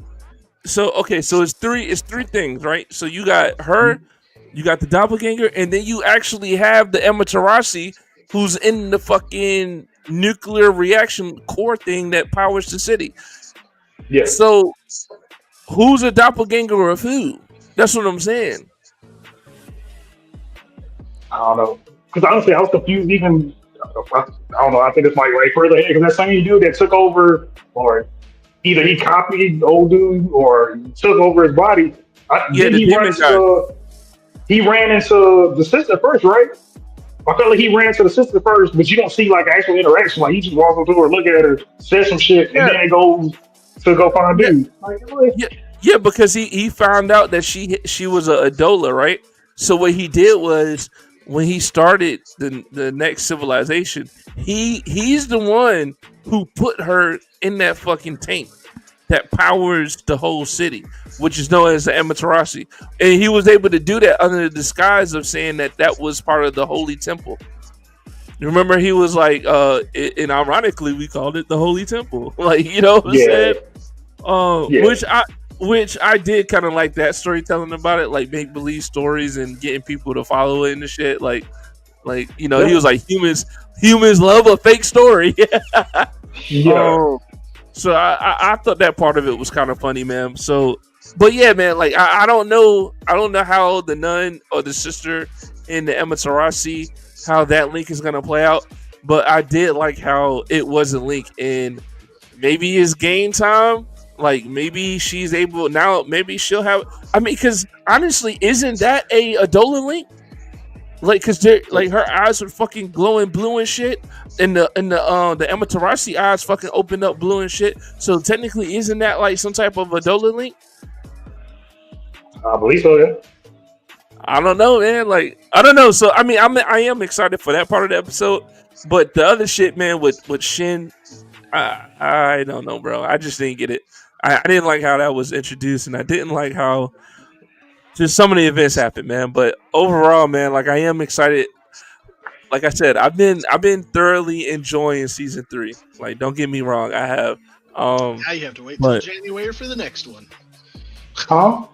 Speaker 1: so it's three things, right? So you got her, you got the doppelganger, and then you actually have the Amaterasu, who's in the fucking nuclear reaction core thing that powers the city.
Speaker 2: Yeah.
Speaker 1: So who's a doppelganger of who? That's what I'm saying.
Speaker 2: I don't know. Because honestly, I was confused even. I don't know. I think this might way further ahead because that same dude that took over, or either he copied the old dude or took over his body. He ran into the sister first, right? I felt like he ran to the sister first, but you don't see like actual interaction. Like he just walks up to her, look at her, says some shit, and then it goes to go find dude.
Speaker 1: Yeah, because he found out that she was a Adola, right? So what he did was when he started the next civilization, he's the one who put her in that fucking tank that powers the whole city, which is known as the Amaterasu. And he was able to do that under the disguise of saying that was part of the Holy Temple. You remember he was like, and ironically, we called it the Holy Temple. Like, you know what I'm saying? Which I did kind of like that storytelling about it, like make believe stories and getting people to follow it and the shit. Like he was like humans love a fake story. So I thought that part of it was kind of funny, man. So, but yeah, man, like I don't know how the nun or the sister in the Amaterasu, how that link is gonna play out. But I did like how it was a link, and maybe it's game time. Like maybe she's able now. Maybe she'll have. I mean, because honestly, isn't that a Adolan link? Like, cause like her eyes are fucking glowing blue and shit, and the Amaterasu eyes fucking open up blue and shit. So technically, isn't that like some type of Adolan link?
Speaker 2: I believe so. Yeah.
Speaker 1: I don't know, man. Like, I don't know. So I mean, I am excited for that part of the episode, but the other shit, man, with Shin, I don't know, bro. I just didn't get it. I didn't like how that was introduced, and I didn't like how just some of the events happened, man. But overall, man, like I am excited. Like I said, I've been thoroughly enjoying season 3. Like, don't get me wrong, I have.
Speaker 3: Now you have to wait till January for the next one.
Speaker 2: Huh?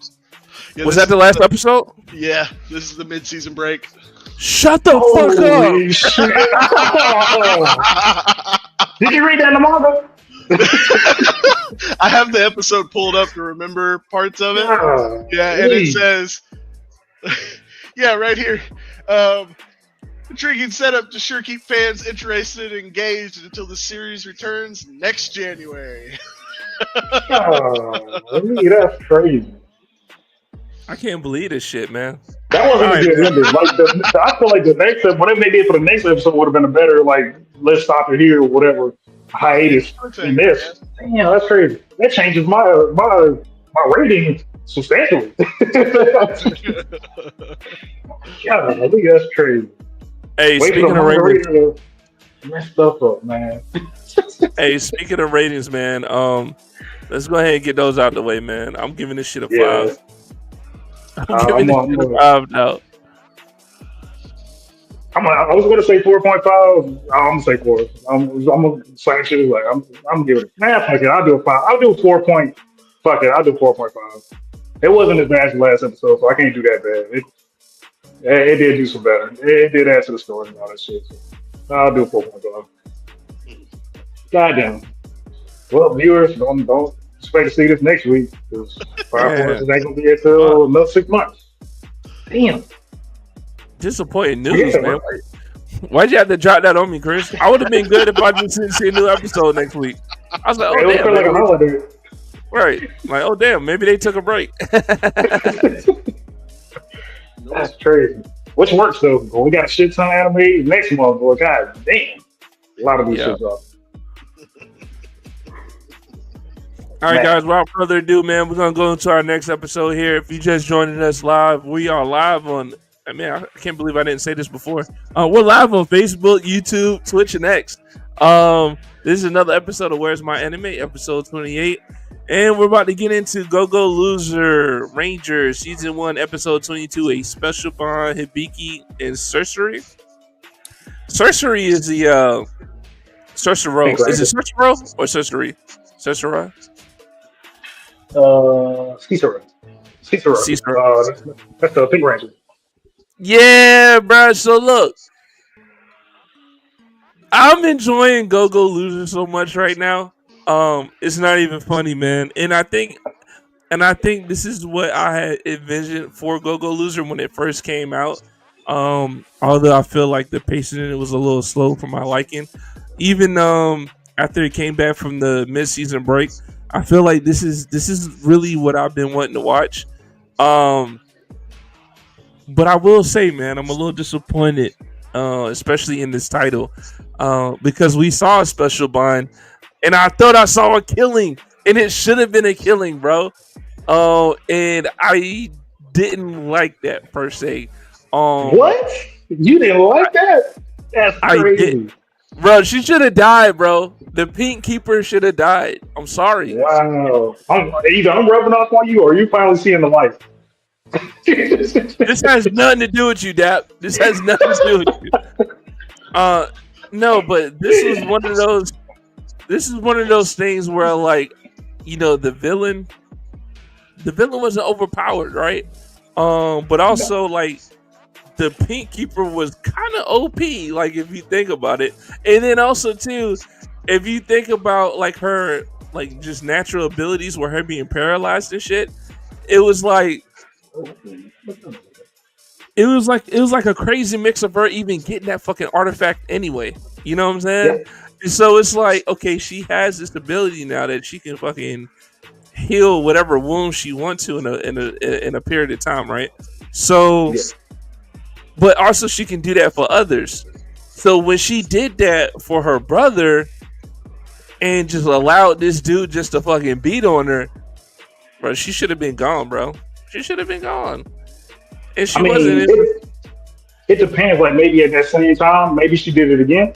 Speaker 3: Yeah,
Speaker 1: was that the last episode?
Speaker 3: Yeah, this is the mid-season break.
Speaker 1: Shut the fuck up!
Speaker 2: Did you read that in the manga?
Speaker 3: I have the episode pulled up to remember parts of it. Yeah, and it says, yeah, right here. Intriguing setup to sure keep fans interested and engaged until the series returns next January.
Speaker 2: That's crazy.
Speaker 1: I can't believe this shit, man.
Speaker 2: That wasn't a good ending. Like I feel like the next episode, whatever they did for the next episode would have been a better, like, let's stop it here or whatever hiatus in this. Damn, that's crazy. That changes my rating substantially. God, I think that's crazy.
Speaker 1: Hey, speaking of ratings,
Speaker 2: messed stuff up, man.
Speaker 1: Hey, speaking of ratings, man, let's go ahead and get those out the way, man. I'm giving this shit a 5. I'm giving this shit a 5 now.
Speaker 2: I was going to say 4.5. I'm gonna say 4. I'm gonna say shit like I'm giving it. Man, fuck it. I'll do a 5. I'll do 4 point. Fuck it. I'll do 4.5. It wasn't as bad as last episode, so I can't do that bad. It did do some better. It did add to the story and all that shit. So I'll do 4.5. Goddamn. Well, viewers, don't expect to see this next week because Fire Force ain't gonna be until another 6 months. Damn.
Speaker 1: Disappointing news, man. Why'd you have to drop that on me, Chris? I would have been good if I just didn't see a new episode next week. I was like, oh, damn.
Speaker 2: Like a holiday.
Speaker 1: Right. Like, oh, damn. Maybe they took a break.
Speaker 2: That's crazy. Which works, though. We got a shit ton of anime next month, boy. God damn. A lot of these shit drops.
Speaker 1: All right, guys, without further ado, man, we're going to go into our next episode here. If you just joining us live, we are live on, I can't believe I didn't say this before. We're live on Facebook, YouTube, Twitch, and X. This is another episode of Where's My Anime, episode 28. And we're about to get into Go-Go Loser Ranger, season 1, episode 22, a special bond, Hibiki, and Sorcery. Sorcery is the, Sorcerer. Is it Sorcerer or Sorcery? Sorcerer?
Speaker 2: Cicero. That's the Pink Ranger.
Speaker 1: Yeah, bro. So look, I'm enjoying Go-Go Loser so much right now. It's not even funny, man. And I think this is what I had envisioned for Go-Go Loser when it first came out. Although I feel like the pacing in it was a little slow for my liking. Even after it came back from the mid-season break, I feel like this is really what I've been wanting to watch. But I will say, man, I'm a little disappointed, especially in this title, because we saw a special bond, and I thought I saw a killing, and it should have been a killing, bro. And I didn't like that per se.
Speaker 2: What? You didn't like that? That's crazy.
Speaker 1: I did. Bro, she should have died, bro. The Pink Keeper should have died. I'm sorry.
Speaker 2: Wow. Either I'm rubbing off on you or you finally seeing the light.
Speaker 1: This has nothing to do with you, Dap. This has nothing to do with you. No, but this is one of those things where, like, you know, the villain wasn't overpowered, right? But also, like, the Pink Keeper was kind of OP, like, if you think about it. And then also, too, if you think about, like, her, like, just natural abilities where her being paralyzed and shit, it was like a crazy mix of her even getting that fucking artifact anyway. You know what I'm saying? Yeah. And so it's like, okay, she has this ability now that she can fucking heal whatever wound she wants to in a period of time, right? So... Yeah. But also she can do that for others. So when she did that for her brother and just allowed this dude just to fucking beat on her, bro, she should have been gone, bro. She should have been gone. And she wasn't.
Speaker 2: It depends. Like, maybe at that same time, maybe she did it again.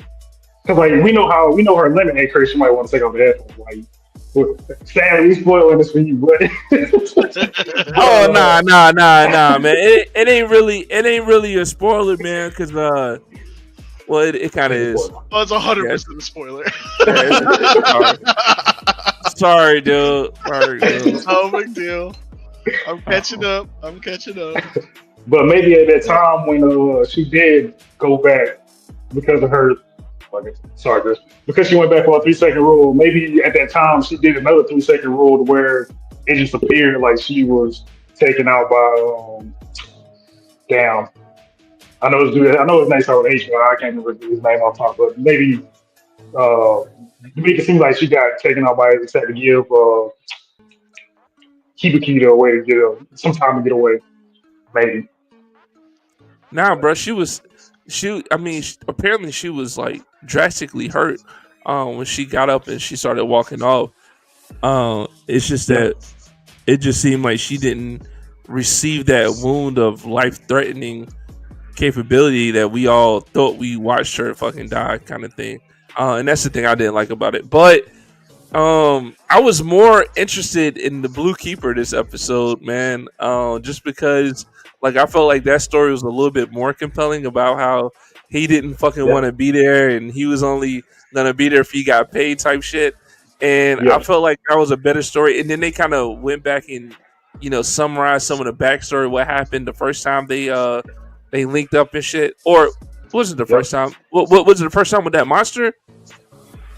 Speaker 2: Because, like, we know her limit. Hey, Chris, you might want to take off the headphones. Like, sadly, we spoiling this for you, but
Speaker 1: oh nah, man. It ain't really a spoiler, man. Because well, it kind of is.
Speaker 3: Oh, it's 100% a spoiler.
Speaker 1: Sorry, dude.
Speaker 3: No big deal. I'm catching up.
Speaker 2: But maybe at that time when she did go back because of her. Sorry, Chris. Because she went back for a 3-second rule, maybe at that time she did another 3-second rule to where it just appeared like she was taken out by damn. I know his name started with H, but I can't remember his name off top. But maybe to make it seem like she got taken out by it, had to give Hibiki a way to get some time to get away. Maybe.
Speaker 1: Nah, bro, apparently she was like drastically hurt when she got up and she started walking off. It's just that it just seemed like she didn't receive that wound of life-threatening capability that we all thought we watched her fucking die, kind of thing. And that's the thing I didn't like about it. But I was more interested in the Blue Keeper this episode, man, just because, like, I felt like that story was a little bit more compelling about how he didn't fucking want to be there, and he was only gonna be there if he got paid type shit. And I felt like that was a better story. And then they kind of went back and summarized some of the backstory, what happened the first time they linked up and shit. Or was it the first time? What was it the first time with that monster?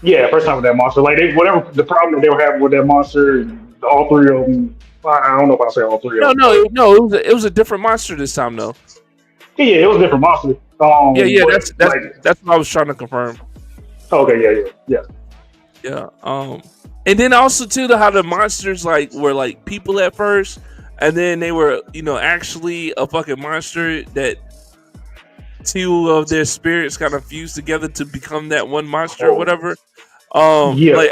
Speaker 2: Yeah, first time with that monster. Like whatever the problem that they were having with that monster, all three of them. I don't know if I say all three of them.
Speaker 1: No. It was a different monster this time though.
Speaker 2: Yeah, it was a different monster.
Speaker 1: That's what I was trying to confirm.
Speaker 2: Okay, yeah.
Speaker 1: And then also too how the monsters were like people at first, and then they were actually a fucking monster that two of their spirits kind of fused together to become that one monster or whatever. Like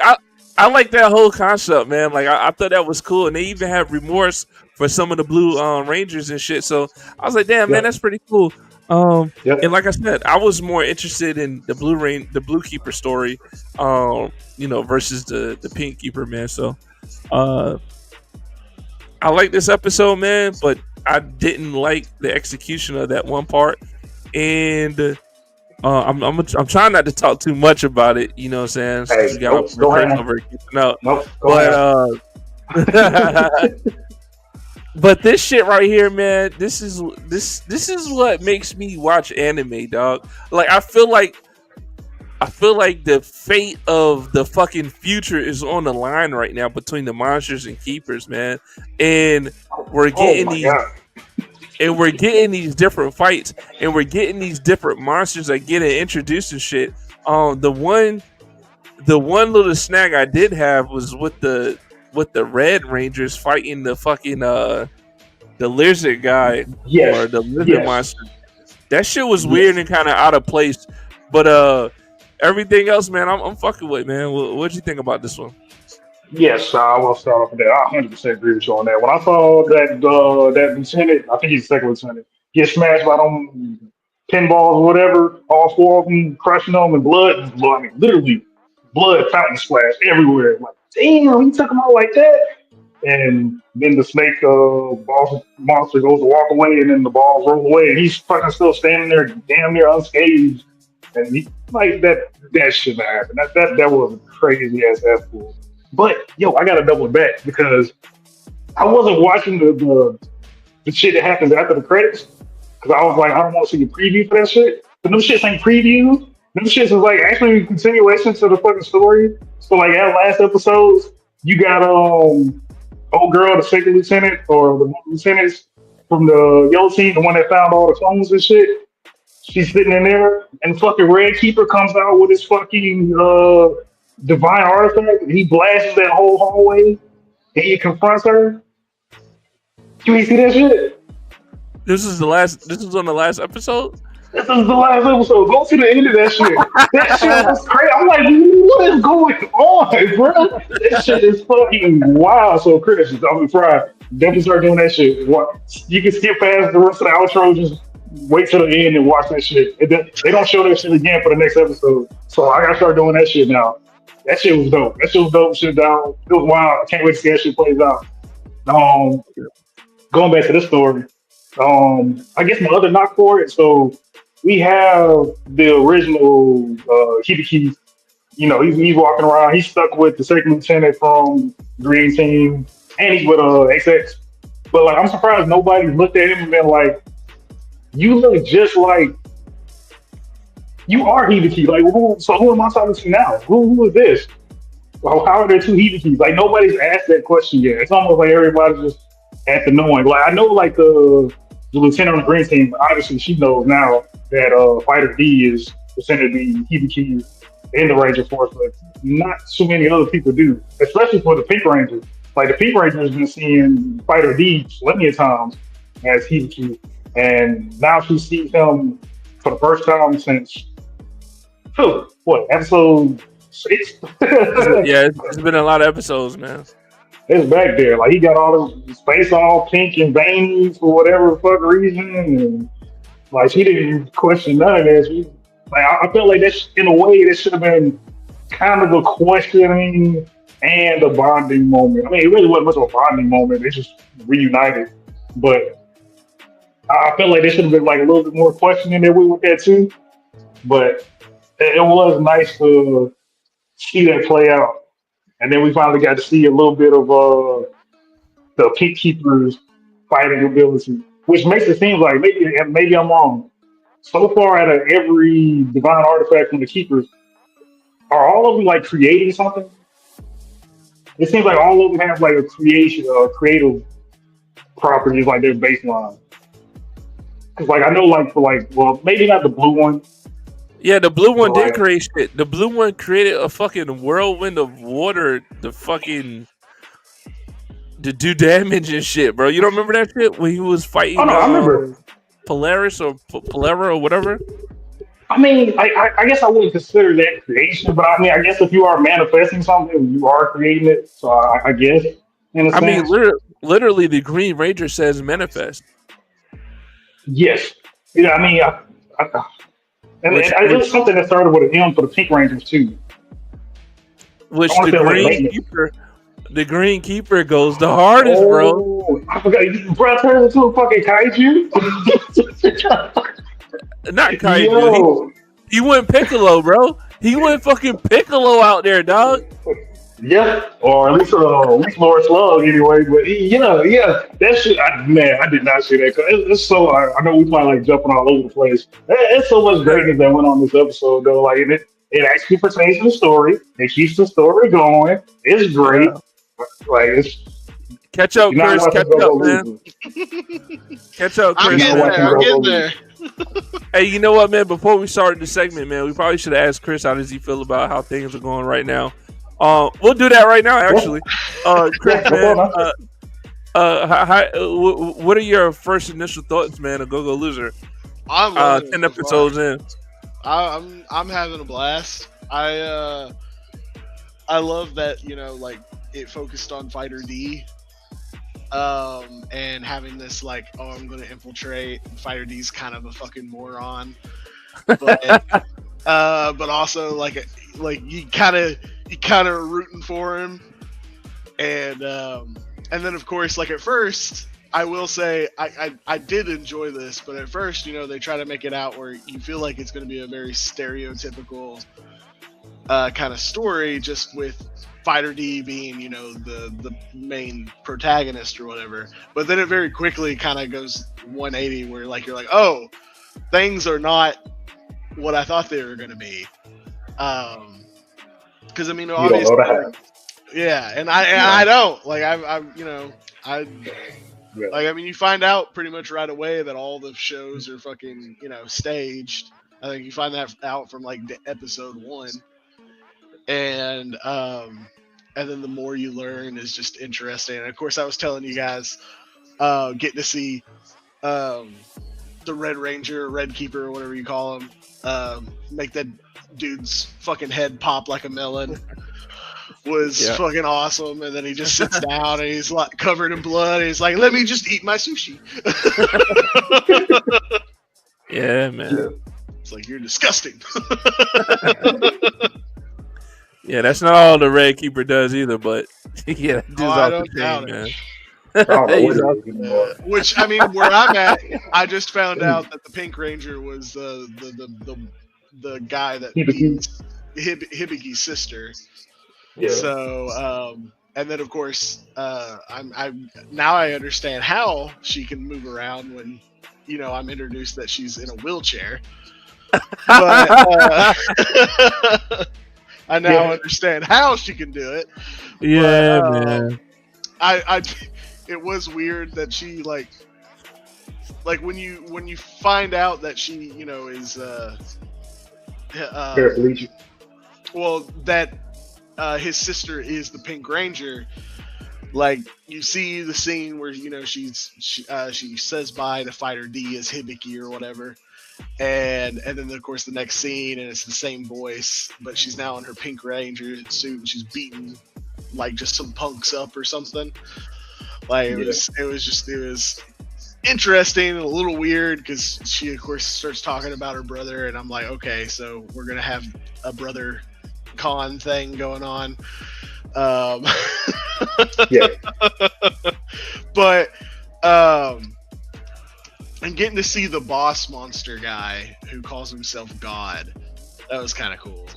Speaker 1: I like that whole concept, man. Like I thought that was cool, and they even have remorse for some of the Blue Rangers and shit. So I was like, damn, man, that's pretty cool. And like I said, I was more interested in the Blue Keeper story, versus the Pink Keeper, man. So I like this episode, man, but I didn't like the execution of that one part. And I'm trying not to talk too much about it, you know what I'm saying?
Speaker 2: Hey, go ahead.
Speaker 1: But this shit right here, man, this is what makes me watch anime, dog. Like I feel like the fate of the fucking future is on the line right now between the monsters and keepers, man. And we're getting these different fights, and we're getting these different monsters that get introduced and shit. The one little snag I did have was with the Red Rangers fighting the fucking the lizard guy or the lizard monster. That shit was weird and kind of out of place. But everything else, man, I'm fucking with, man. What'd you think about this one?
Speaker 2: Yes, I will start off with that. I 100% agree with you on that. When I saw that lieutenant, I think he's the second lieutenant, get smashed by them pinballs or whatever, all four of them crushing them, and blood, literally blood fountain splash everywhere. Like, damn, he took them out like that. And then the snake monster goes to walk away, and then the balls roll away, and he's fucking still standing there, damn near unscathed. And he like that shouldn't happen. That was a crazy ass fool. But yo, I gotta double back because I wasn't watching the shit that happens after the credits because I was like, I don't want to see a preview for that shit. But them shits ain't previews. Them shits is like actually a continuation to the fucking story. So like at last episodes, you got old girl, the second lieutenant or the lieutenants from the yellow team, the one that found all the clones and shit. She's sitting in there, and fucking Red Keeper comes out with his fucking divine artifact, and he blasts that whole hallway, and he confronts her. You ain't see that shit?
Speaker 1: This is on the last episode?
Speaker 2: This is the last episode. Go to the end of that shit. That shit was crazy. I'm like, what is going on, bro? That shit is fucking wild. So, Chris, I'm fried. Definitely start doing that shit. You can skip past the rest of the outro, just wait till the end and watch that shit. They don't show that shit again for the next episode. So I gotta start doing that shit now. That shit was dope. Shit down. It was wild. I can't wait to see how shit plays out. Going back to this story, I guess my other knock for it. So we have the original Hibiki. You know, he's walking around. He's stuck with the second lieutenant from Green Team, and he's with XX. But like, I'm surprised nobody looked at him and been like, "You look just like you are Hibiki." Like, who am I talking to now? Who is this? Well, how are there two Hibikis? Like, nobody's asked that question yet. It's almost like everybody's just at the knowing. Like, I know, like the lieutenant on the Green Team. Obviously, she knows now that Fighter D is presented to be Hibiki in the Ranger Force, but not too many other people do, especially for the Pink Ranger. Like, the Pink Ranger has been seeing Fighter D plenty of times as Hibiki, and now she sees him for the first time since episode 6?
Speaker 1: Yeah, it's been a lot of episodes, man.
Speaker 2: It's back there. Like, he got all his face all pink and veiny for whatever fuck reason, and like, she didn't even question none of this. I felt like that in a way that should have been kind of a questioning and a bonding moment. I mean, it really wasn't much of a bonding moment. They just reunited, but I felt like there should have been like a little bit more questioning that we with that too. but it was nice to see that play out. And then we finally got to see a little bit of the Pink Keeper's fighting ability, which makes it seem like maybe I'm wrong. So far, out of every divine artifact from the Keepers, are all of them like creating something? It seems like all of them have like a creative properties like their baseline. Because like I know like for like well maybe not the blue one.
Speaker 1: Yeah, the blue one did
Speaker 2: Like,
Speaker 1: create shit. The blue one created a fucking whirlwind of water to do damage and shit, bro. You don't remember that shit when he was fighting
Speaker 2: oh no, I remember.
Speaker 1: Polaris or Polera or whatever?
Speaker 2: I mean, I guess I wouldn't consider that creation, but I mean, I guess if you are manifesting something, you are creating it. So I guess in a
Speaker 1: I mean,
Speaker 2: sense,
Speaker 1: literally, the Green Ranger says manifest.
Speaker 2: yes. Yeah, I mean, and it was something that started with an M for the Pink Rangers too.
Speaker 1: Which the Green Keeper goes the hardest, bro.
Speaker 2: I forgot, bro. Turns into a fucking kaiju.
Speaker 1: Not kaiju. He went Piccolo, bro. He went fucking Piccolo out there, dog.
Speaker 2: Yeah, or at least Lord Slug anyway. But yeah, that shit. I did not see that. It's so. I know we might like jumping all over the place. It's so much greatness that went on this episode, though. Like it actually pertains to the story. It keeps the story going. It's great. Yeah. Like it's.
Speaker 1: Catch up, Chris. Catch up, man. Catch up, Chris.
Speaker 3: I'm getting there.
Speaker 1: Hey, you know what, man? Before we started the segment, man, we probably should have asked Chris how does he feel about how things are going right now. We'll do that right now, actually. Chris, man, what are your first initial thoughts, man, of Go-Go Loser?
Speaker 3: I'm
Speaker 1: 10 episodes in.
Speaker 3: I'm having a blast. I love that, like it focused on Fighter D. And having this like, I'm gonna infiltrate. Fighter D's kind of a fucking moron, but also like you kind of rooting for him, and then of course like at first I will say I did enjoy this, but at first they try to make it out where you feel like it's gonna be a very stereotypical kind of story, just with Fighter D being, the main protagonist or whatever. But then it very quickly kind of goes 180 where like you're like, oh, things are not what I thought they were going to be. Because I mean, obviously, yeah, and I don't like like I mean, you find out pretty much right away that all the shows are fucking staged. I think you find that out from like episode 1. And then the more you learn is just interesting. And of course, I was telling you guys, getting to see the Red Ranger, Red Keeper, or whatever you call him, make that dude's fucking head pop like a melon was fucking awesome. And then he just sits down and he's like covered in blood. And he's like, "Let me just eat my sushi."
Speaker 1: Yeah, man.
Speaker 3: It's like, you're disgusting.
Speaker 1: Yeah, that's not all the Red Keeper does either, but yeah, that dude's off the chain, man.
Speaker 3: Which I mean, where I'm at, I just found out that the Pink Ranger was the guy that beats Hibiki's sister. Yeah. So, and then of course, I'm now I understand how she can move around when I'm introduced that she's in a wheelchair. But I now understand how she can do it.
Speaker 1: Yeah, but, man.
Speaker 3: It was weird that she like when you find out that she is well, that his sister is the Pink Ranger. Like, you see the scene where she says bye to Fighter D as Hibiki or whatever. And then of course the next scene, and it's the same voice, but she's now in her Pink Ranger suit and she's beating like just some punks up or something. Like it was interesting and a little weird because she of course starts talking about her brother, and I'm like, okay, so we're gonna have a brother con thing going on. Yeah. But And getting to see the boss monster guy who calls himself God, that was kind of cool.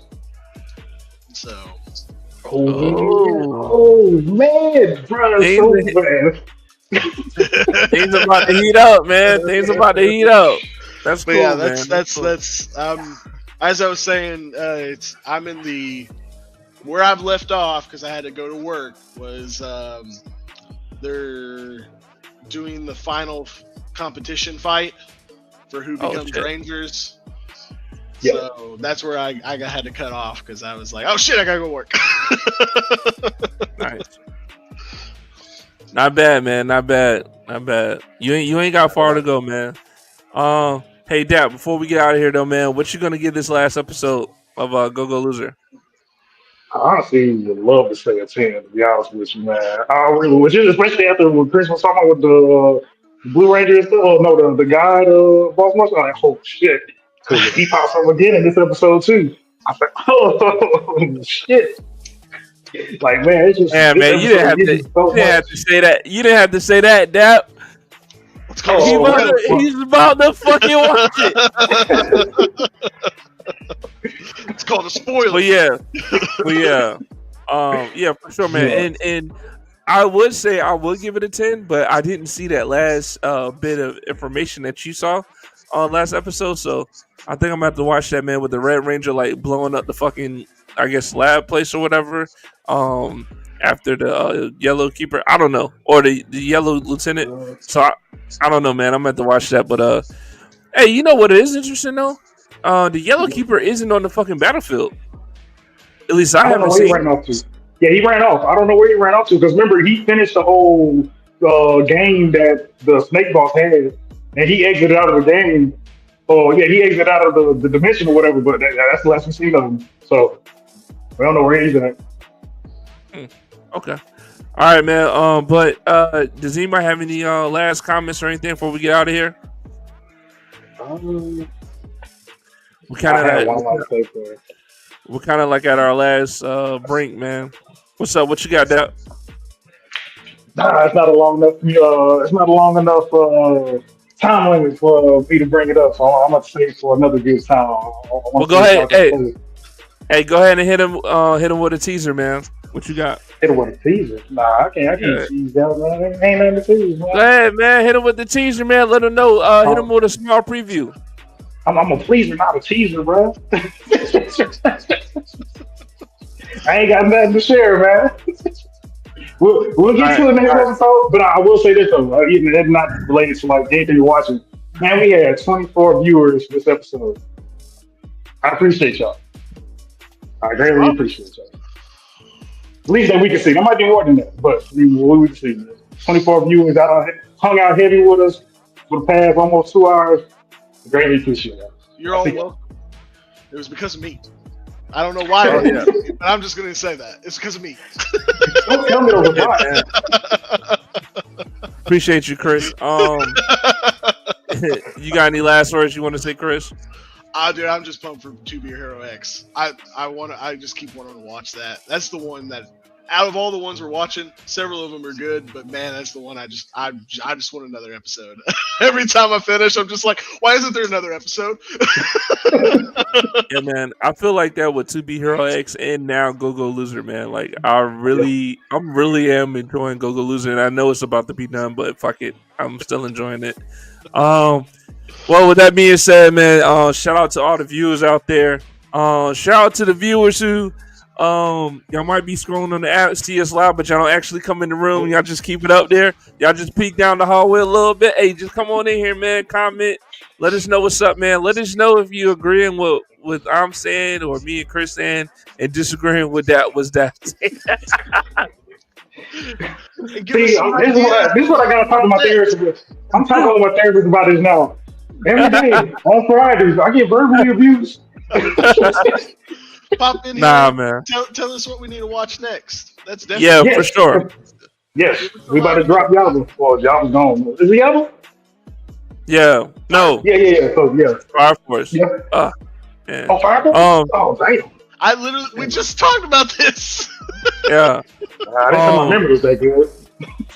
Speaker 3: So.
Speaker 2: Oh man, bro, so bad.
Speaker 1: Things about to heat up, man. Things about to heat up. That's cool,
Speaker 3: yeah,
Speaker 1: man.
Speaker 3: That's
Speaker 1: cool.
Speaker 3: As I was saying, I'm in the where I've left off because I had to go to work. Was they're doing the final competition fight for who becomes Rangers.
Speaker 2: Yeah.
Speaker 3: So that's where I had to cut off because I was like, oh shit, I gotta go work.
Speaker 1: Nice. Not bad, man. Not bad. You ain't got far to go, man. Hey, Dap. Before we get out of here, though, man, what you gonna give this last episode of Go Go Loser?
Speaker 2: I honestly would love to say a 10, to be honest with you, man. I really would, especially after what Chris was talking about with the Blue Ranger and stuff. Oh, no, the guy, Boss Monster. I'm like, oh, shit. Because he pops up again in this episode, too. I was like, oh, shit. Like, man, it's just.
Speaker 1: Man, you didn't have to say that. You didn't have to say that, Dap. He's about to fucking watch it.
Speaker 3: It's called a spoiler.
Speaker 1: But yeah, yeah, for sure, man.
Speaker 2: Yeah.
Speaker 1: And I would say I would give it a 10, but I didn't see that last bit of information that you saw on last episode, so I think I'm gonna have to watch that, man, with the Red Ranger like blowing up the fucking, I guess, lab place or whatever. After the Yellow Keeper, I don't know, or the Yellow Lieutenant. So I don't know, man. I'm gonna have to watch that. But hey, you know what is interesting though? The Yellow Keeper isn't on the fucking battlefield. At least I haven't seen.
Speaker 2: He ran off to. Yeah, he ran off. I don't know where he ran off to because remember he finished the whole game that the Snake Boss had, and he exited out of the game. Oh yeah, he exited out of the dimension or whatever. But that's the last we seen of him. So we don't know where he's at.
Speaker 1: Okay. All right, man. But does anybody have any last comments or anything before we get out of here? We kind of we're kind of like at our last brink, man. What's up? What you got, Dap?
Speaker 2: Nah, it's not a long enough. It's not a long enough time limit for me to bring it up. So I'm gonna save for another good time.
Speaker 1: Well, go ahead. Hey, go ahead and hit him with a teaser, man. What you got?
Speaker 2: Hit him with a teaser? Nah, I can't tease that, man. Ain't nothing to tease, man.
Speaker 1: Go ahead, man. Hit him with the teaser, man. Let him know. Hit him with a small preview.
Speaker 2: I'm a pleaser, not a teaser, bro. I ain't got nothing to share, man. We'll get to the next episode, but I will say this though, even that's not related to like anything you're watching. Man, we had 24 viewers this episode. I appreciate y'all. I greatly appreciate y'all. At least that we can see. There might be more than that, but we can see. 24 viewers hung out heavy with us for the past almost 2 hours. I greatly appreciate that.
Speaker 3: You're all welcome. It was because of me. I don't know why, but I'm just going to say that. It's because of me.
Speaker 2: Don't tell me over that,
Speaker 1: man. Appreciate you, Chris. You got any last words you want to say, Chris?
Speaker 3: Dude, I'm just pumped for To Be a Hero X. I just keep wanting to watch that. That's the one that, out of all the ones we're watching, several of them are good, but man, that's the one I just want another episode. Every time I finish, I'm just like, why isn't there another episode?
Speaker 1: Yeah, man. I feel like that with To Be Hero X and now Go Go Loser, man. Like I'm really am enjoying Go Go Loser, and I know it's about to be done, but fuck it, I'm still enjoying it. Well, with that being said, man, shout out to all the viewers out there. Shout out to the viewers who y'all might be scrolling on the app, see us live, but y'all don't actually come in the room. Y'all just keep it up there. Y'all just peek down the hallway a little bit. Hey, just come on in here, man. Comment. Let us know what's up, man. Let us know if you agreeing with I'm saying or me and Chris saying and disagreeing with that was that.
Speaker 2: See, this is what I gotta talk to my therapist about. I'm talking to my therapist about this now. Every day on Fridays, I get verbally abused.
Speaker 3: Pop in
Speaker 1: here.
Speaker 3: Man. Tell us what we need to watch next. That's definitely
Speaker 1: for sure.
Speaker 2: Yes, we about to drop Yabba. Well, Yabba's gone. Is it Yabba?
Speaker 1: Yeah. No.
Speaker 2: Yeah. So yeah.
Speaker 1: Fire Force.
Speaker 2: Yeah.
Speaker 1: Man.
Speaker 2: Oh, Fire Force. Oh, damn.
Speaker 3: We just talked about this.
Speaker 1: Yeah.
Speaker 2: I didn't remember it was that good.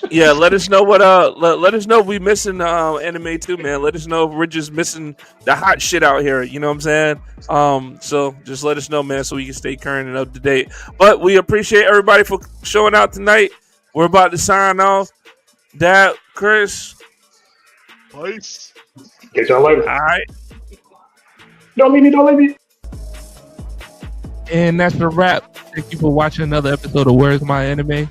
Speaker 1: Yeah, let us know what let us know if we missing anime too, man. Let us know if we're just missing the hot shit out here. You know what I'm saying? So just let us know, man, so we can stay current and up to date. But we appreciate everybody for showing out tonight. We're about to sign off. Dad, Chris.
Speaker 3: Peace.
Speaker 2: Catch y'all later.
Speaker 1: All right.
Speaker 2: Don't leave me.
Speaker 1: And that's a wrap. Thank you for watching another episode of Where's My Anime.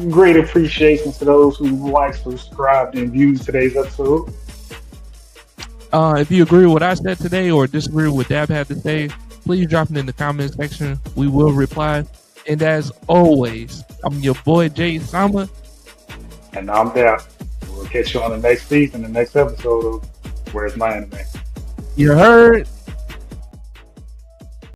Speaker 2: Great appreciation to those who liked, subscribed, and viewed today's episode.
Speaker 1: If you agree with what I said today or disagree with what Dab had to say, please drop it in the comment section. We will reply. And as always, I'm your boy Jay Sama.
Speaker 2: And I'm Dab. We'll catch you on the next season, the next episode of Where's My Anime.
Speaker 1: You heard?